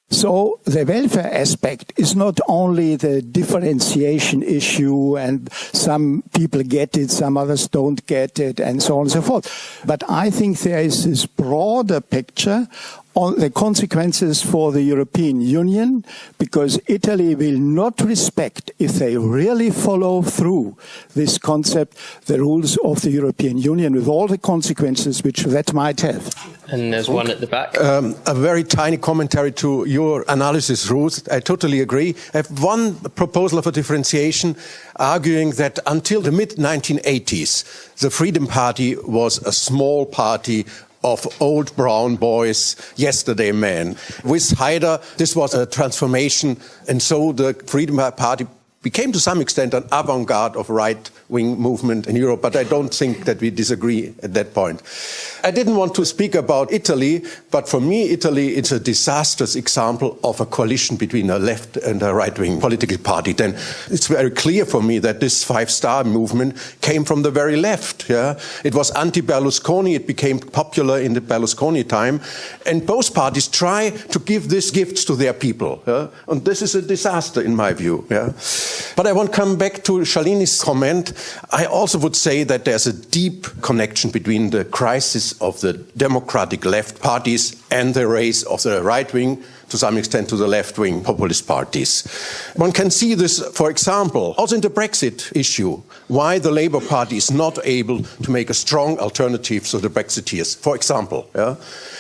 So the welfare aspect is not only the differentiation issue and some people get it, some others don't get it, and so on and so forth. But I think there is this broader picture on the consequences for the European Union, because Italy will not respect, if they really follow through this concept, the rules of the European Union, with all the consequences which that might have. And there's one at the back. A very tiny commentary to your analysis, Ruth. I totally agree. I have one proposal of a differentiation, arguing that until the mid-1980s, the Freedom Party was a small party of old brown boys, yesterday men. With Haider, this was a transformation, and so the Freedom Party became to some extent an avant-garde of right-wing movement in Europe, but I don't think that we disagree at that point. I didn't want to speak about Italy, but for me, Italy is a disastrous example of a coalition between a left and a right-wing political party. Then it's very clear for me that this five-star movement came from the very left. Yeah? It was anti-Berlusconi, it became popular in the Berlusconi time, and both parties try to give these gifts to their people. Yeah? And this is a disaster in my view. Yeah? But I want to come back to Shalini's comment. I also would say that there's a deep connection between the crisis of the democratic left parties and the race of the right wing, to some extent to the left-wing populist parties. One can see this, for example, also in the Brexit issue, why the Labour Party is not able to make a strong alternative to the Brexiteers, for example. Yeah?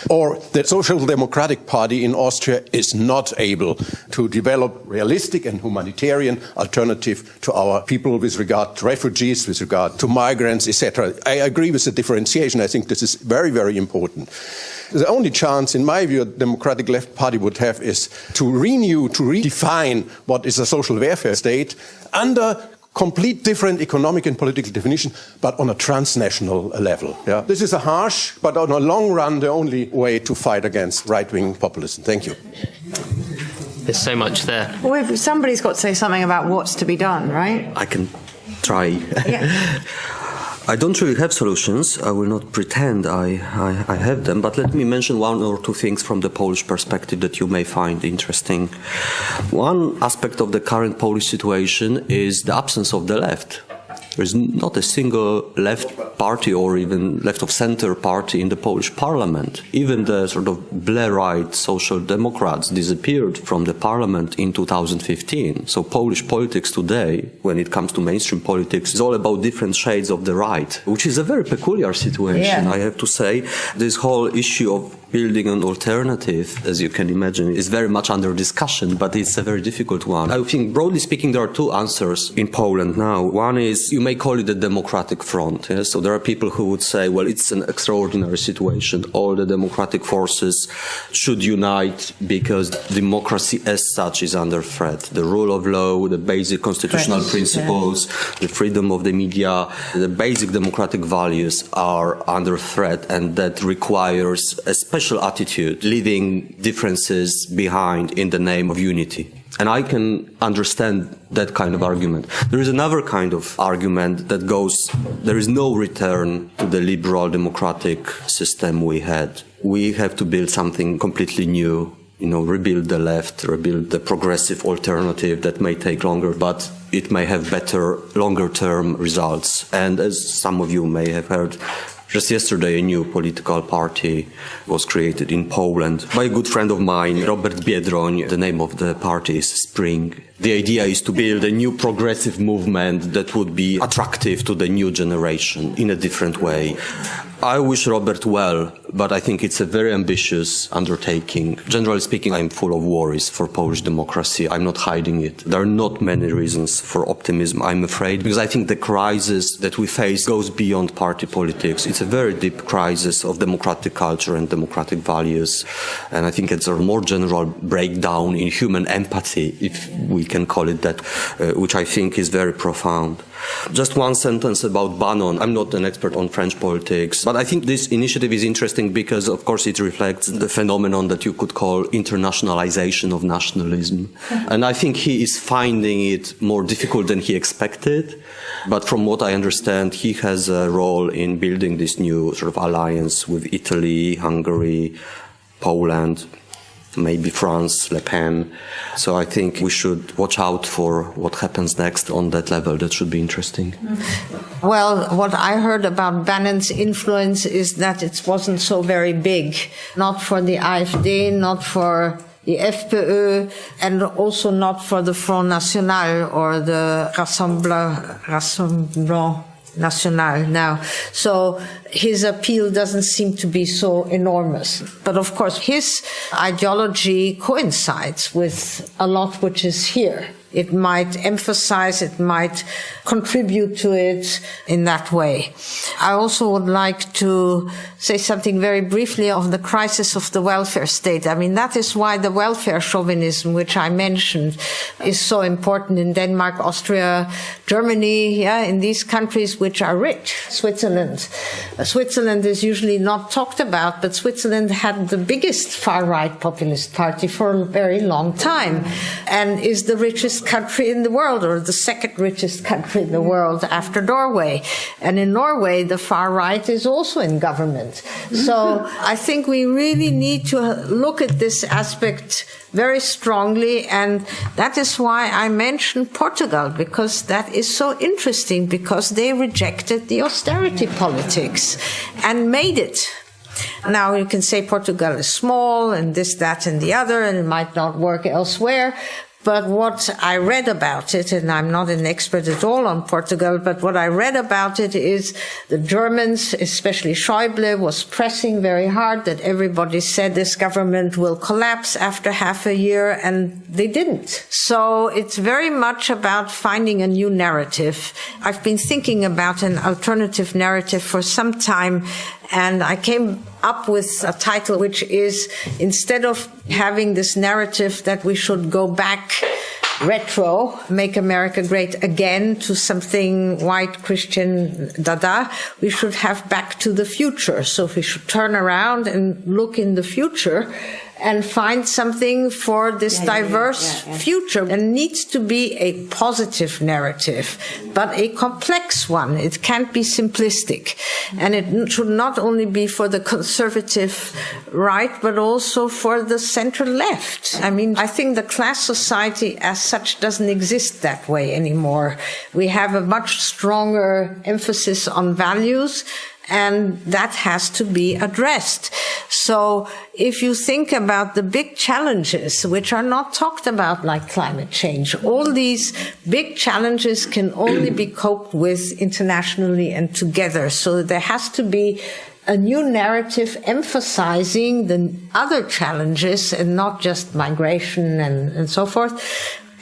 Or the Social Democratic Party in Austria is not able to develop realistic and humanitarian alternative to our people with regard to refugees, with regard to migrants, etc. I agree with the differentiation. I think this is very, very important. The only chance, in my view, the Democratic Left Party would have is to renew, to redefine what is a social welfare state under complete different economic and political definition, but on a transnational level. Yeah? This is a harsh, but on a long run, the only way to fight against right-wing populism. Thank you. There's so much there. Well, somebody's got to say something about what's to be done, right? I can try. Yeah. I don't really have solutions. I will not pretend I have them, but let me mention one or two things from the Polish perspective that you may find interesting. One aspect of the current Polish situation is the absence of the left. There's not a single left party or even left of center party in the Polish parliament. Even the sort of Blairite Social Democrats disappeared from the parliament in 2015. So Polish politics today, when it comes to mainstream politics, is all about different shades of the right, which is a very peculiar situation, I have to say. This whole issue of building an alternative, as you can imagine, is very much under discussion, but it's a very difficult one. I think, broadly speaking, there are two answers in Poland now. One is, you may call it a democratic front. Yes? So there are people who would say, well, it's an extraordinary situation. All the democratic forces should unite because democracy as such is under threat. The rule of law, the basic constitutional principles, the freedom of the media, the basic democratic values are under threat, and that requires a special attitude, leaving differences behind in the name of unity. And I can understand that kind of argument. There is another kind of argument that goes, there is no return to the liberal democratic system we had. We have to build something completely new, rebuild the left, rebuild the progressive alternative that may take longer, but it may have better, longer-term results. And as some of you may have heard, just yesterday, a new political party was created in Poland by a good friend of mine, Robert Biedroń. The name of the party is Spring. The idea is to build a new progressive movement that would be attractive to the new generation in a different way. I wish Robert well, but I think it's a very ambitious undertaking. Generally speaking, I'm full of worries for Polish democracy. I'm not hiding it. There are not many reasons for optimism, I'm afraid, because I think the crisis that we face goes beyond party politics. It's a very deep crisis of democratic culture and democratic values. And I think it's a more general breakdown in human empathy, if we can call it that, which I think is very profound. Just one sentence about Bannon. I'm not an expert on French politics, but I think this initiative is interesting because, of course, it reflects the phenomenon that you could call internationalization of nationalism. And I think he is finding it more difficult than he expected. But from what I understand, he has a role in building this new sort of alliance with Italy, Hungary, Poland, maybe France, Le Pen. So I think we should watch out for what happens next on that level. That should be interesting. Well, what I heard about Bannon's influence is that it wasn't so very big. Not for the AfD, not for the FPÖ, and also not for the Front National or the Rassemblement National now. So his appeal doesn't seem to be so enormous. But of course, his ideology coincides with a lot which is here. It might emphasize, it might contribute to it in that way. I also would like to say something very briefly of the crisis of the welfare state. I mean, that is why the welfare chauvinism, which I mentioned, is so important in Denmark, Austria, Germany, in these countries which are rich. Switzerland. Switzerland is usually not talked about, but Switzerland had the biggest far-right populist party for a very long time and is the richest country in the world, or the second richest country in the world after Norway. And in Norway, the far right is also in government. So I think we really need to look at this aspect very strongly, and that is why I mentioned Portugal, because that is so interesting, because they rejected the austerity politics and made it. Now you can say Portugal is small and this, that, and the other, and it might not work elsewhere. But what I read about it, and I'm not an expert at all on Portugal, but what I read about it is the Germans, especially Schäuble, was pressing very hard that everybody said this government will collapse after half a year, and they didn't. So it's very much about finding a new narrative. I've been thinking about an alternative narrative for some time, and I came up with a title which is, instead of having this narrative that we should go back retro, make America great again, to something white Christian Dada, we should have back to the future. So we should turn around and look in the future and find something for this diverse future. There needs to be a positive narrative, but a complex one. It can't be simplistic. And it should not only be for the conservative right, but also for the center left. I mean, I think the class society as such doesn't exist that way anymore. We have a much stronger emphasis on values, and that has to be addressed. So if you think about the big challenges, which are not talked about, like climate change, all these big challenges can only be coped with internationally and together. So there has to be a new narrative emphasizing the other challenges and not just migration and so forth.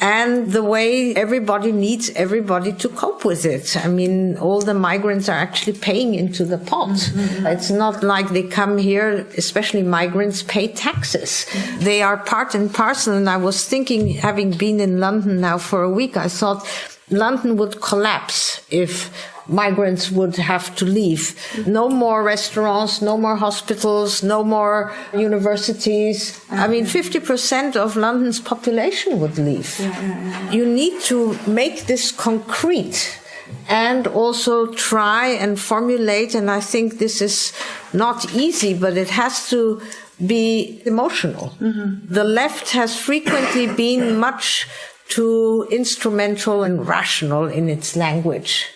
And the way everybody needs everybody to cope with it. I mean, all the migrants are actually paying into the pot. Mm-hmm. It's not like they come here, especially migrants, pay taxes. They are part and parcel. And I was thinking, having been in London now for a week, I thought London would collapse if migrants would have to leave. No more restaurants, no more hospitals, no more universities. I mean, 50% of London's population would leave. You need to make this concrete and also try and formulate, and I think this is not easy, but it has to be emotional. Mm-hmm. The left has frequently been much too instrumental and rational in its language.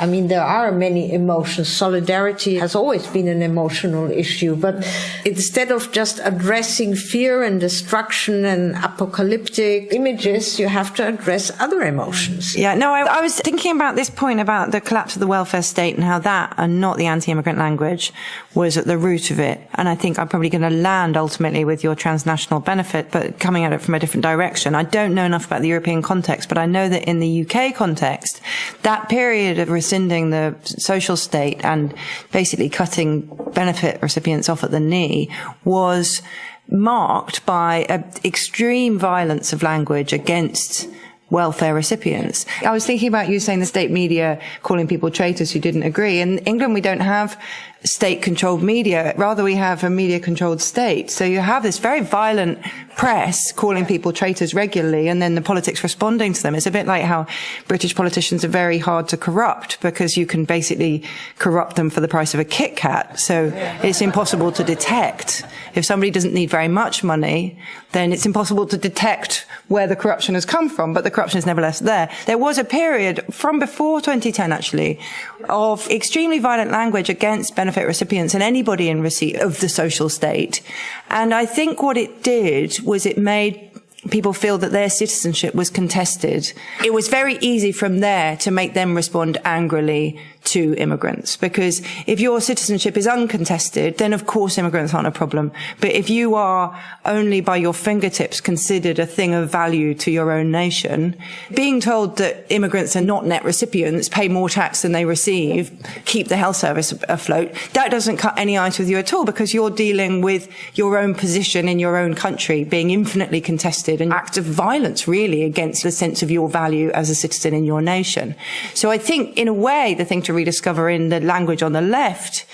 I mean, there are many emotions. Solidarity has always been an emotional issue, but instead of just addressing fear and destruction and apocalyptic images, you have to address other emotions. Yeah, no, I was thinking about this point about the collapse of the welfare state and how that, and not the anti-immigrant language, was at the root of it. And I think I'm probably going to land ultimately with your transnational benefit, but coming at it from a different direction. I don't know enough about the European context, but I know that in the UK context, that period of rescinding the social state and basically cutting benefit recipients off at the knee was marked by an extreme violence of language against welfare recipients. I was thinking about you saying the state media calling people traitors who didn't agree. In England, we don't have state-controlled media. Rather, we have a media-controlled state. So you have this very violent press calling people traitors regularly, and then the politics responding to them. It's a bit like how British politicians are very hard to corrupt because you can basically corrupt them for the price of a Kit Kat. So it's impossible to detect. If somebody doesn't need very much money, then it's impossible to detect where the corruption has come from, but the corruption is nevertheless there. There was a period from before 2010, actually, of extremely violent language against benefit recipients and anybody in receipt of the social state. And I think what it did was it made people feel that their citizenship was contested. It was very easy from there to make them respond angrily to immigrants, because if your citizenship is uncontested, then of course immigrants aren't a problem. But if you are only by your fingertips considered a thing of value to your own nation, being told that immigrants are not net recipients, pay more tax than they receive, keep the health service afloat, that doesn't cut any ice with you at all, because you're dealing with your own position in your own country being infinitely contested, an act of violence really against the sense of your value as a citizen in your nation. So I think in a way the thing to rediscover in the language on the left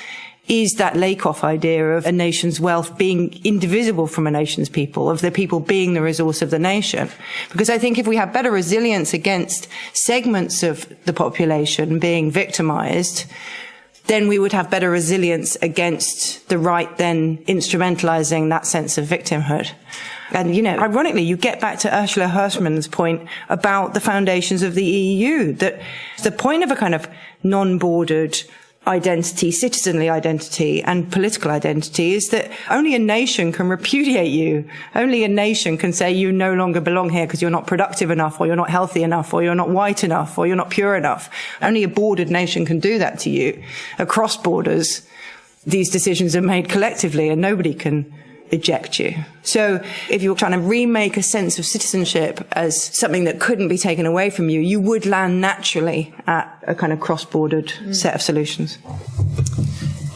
is that Lakoff idea of a nation's wealth being indivisible from a nation's people, of the people being the resource of the nation. Because I think if we have better resilience against segments of the population being victimized, then we would have better resilience against the right then instrumentalizing that sense of victimhood. And, you know, ironically, you get back to Ursula Hirschman's point about the foundations of the EU, that the point of a kind of non-bordered identity, citizenly identity and political identity is that only a nation can repudiate you. Only a nation can say you no longer belong here because you're not productive enough, or you're not healthy enough, or you're not white enough, or you're not pure enough. Only a bordered nation can do that to you. Across borders, these decisions are made collectively and nobody can eject you. So if you're trying to remake a sense of citizenship as something that couldn't be taken away from you, you would land naturally at a kind of cross-bordered set of solutions.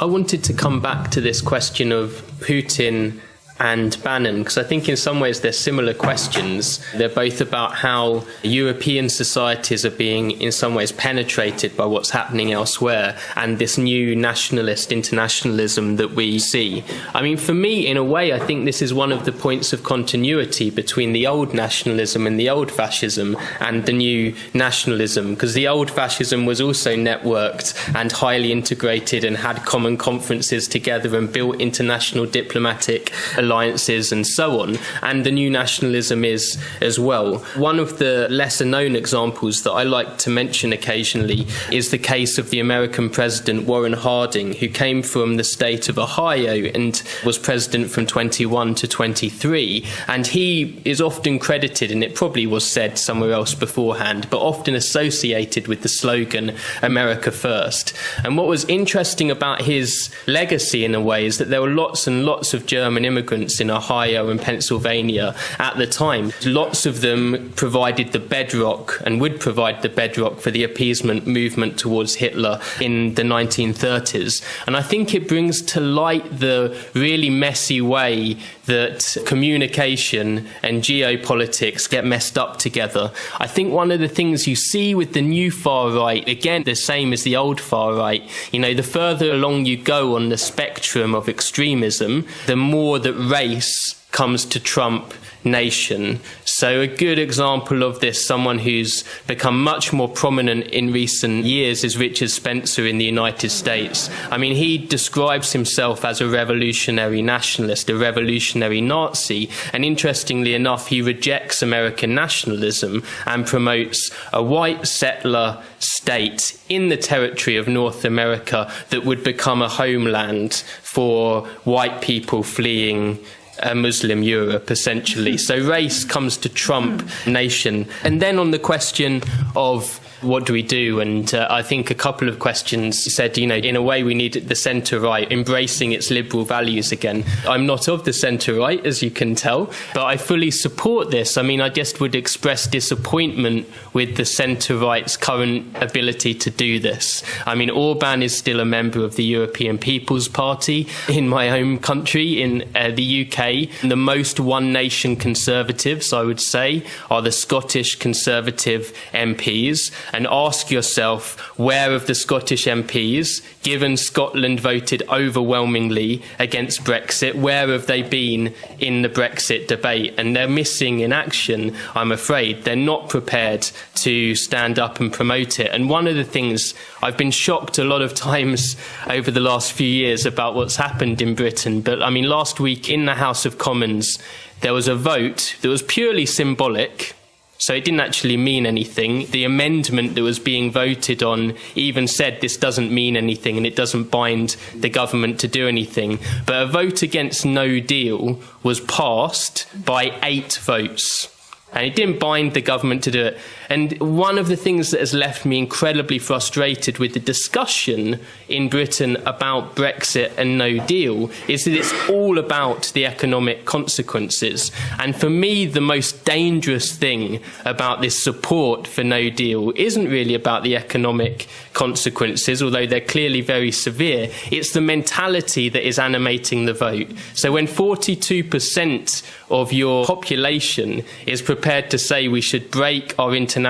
I wanted to come back to this question of Putin and Bannon, because I think in some ways they're similar questions. They're both about how European societies are being in some ways penetrated by what's happening elsewhere and this new nationalist internationalism that we see. I mean, for me, in a way, I think this is one of the points of continuity between the old nationalism and the old fascism and the new nationalism, because the old fascism was also networked and highly integrated and had common conferences together and built international diplomatic alliances and so on, and the new nationalism is as well. One of the lesser known examples that I like to mention occasionally is the case of the American president Warren Harding, who came from the state of Ohio and was president from 21 to 23, and he is often credited, and it probably was said somewhere else beforehand, but often associated with the slogan America First. And what was interesting about his legacy in a way is that there were lots and lots of German immigrants in Ohio and Pennsylvania at the time. Lots of them provided the bedrock and would provide the bedrock for the appeasement movement towards Hitler in the 1930s. And I think it brings to light the really messy way that communication and geopolitics get messed up together. I think one of the things you see with the new far right, again, the same as the old far right, you know, the further along you go on the spectrum of extremism, the more that race comes to trump nation. So a good example of this, someone who's become much more prominent in recent years, is Richard Spencer in the United States. I mean, he describes himself as a revolutionary nationalist, a revolutionary Nazi, and interestingly enough, he rejects American nationalism and promotes a white settler state in the territory of North America that would become a homeland for white people fleeing a Muslim Europe, essentially. So race comes to trump nation. And then on the question of what do we do? And I think a couple of questions said, you know, in a way we need the centre-right embracing its liberal values again. I'm not of the centre-right, as you can tell, but I fully support this. I mean, I just would express disappointment with the centre-right's current ability to do this. I mean, Orban is still a member of the European People's Party in my home country, in the UK. The most one-nation conservatives, I would say, are the Scottish Conservative MPs. And ask yourself, where of the Scottish MPs, given Scotland voted overwhelmingly against Brexit, where have they been in the Brexit debate? And they're missing in action, I'm afraid. They're not prepared to stand up and promote it. And one of the things, I've been shocked a lot of times over the last few years about what's happened in Britain. But I mean, last week in the House of Commons, there was a vote that was purely symbolic. So it didn't actually mean anything. The amendment that was being voted on even said this doesn't mean anything and it doesn't bind the government to do anything. But a vote against no deal was passed by 8 votes. And it didn't bind the government to do it. And one of the things that has left me incredibly frustrated with the discussion in Britain about Brexit and no deal is that it's all about the economic consequences. And for me, the most dangerous thing about this support for no deal isn't really about the economic consequences, although they're clearly very severe. It's the mentality that is animating the vote. So when 42% of your population is prepared to say we should break our international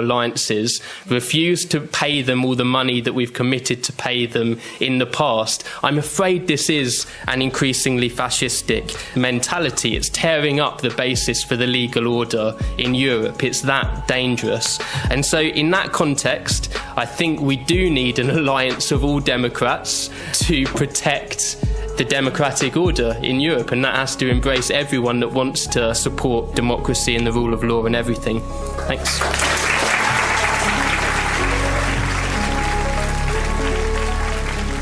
alliances, refuse to pay them all the money that we've committed to pay them in the past, I'm afraid this is an increasingly fascistic mentality. It's tearing up the basis for the legal order in Europe. It's that dangerous. And so in that context, I think we do need an alliance of all Democrats to protect the democratic order in Europe, and that has to embrace everyone that wants to support democracy and the rule of law and everything. Thanks.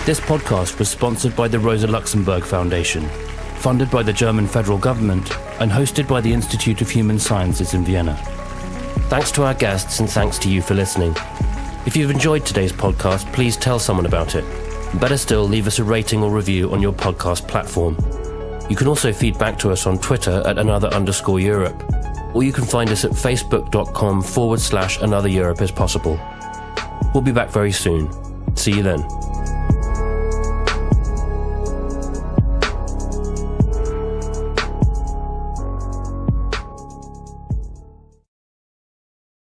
This podcast was sponsored by the Rosa Luxemburg Foundation, funded by the German federal government, and hosted by the Institute of Human Sciences in Vienna. Thanks to our guests and thanks to you for listening. If you've enjoyed today's podcast, please tell someone about it. Better still, leave us a rating or review on your podcast platform. You can also feed back to us on Twitter at @another_Europe, or you can find us at facebook.com/anothereurope is possible. We'll be back very soon. See you then.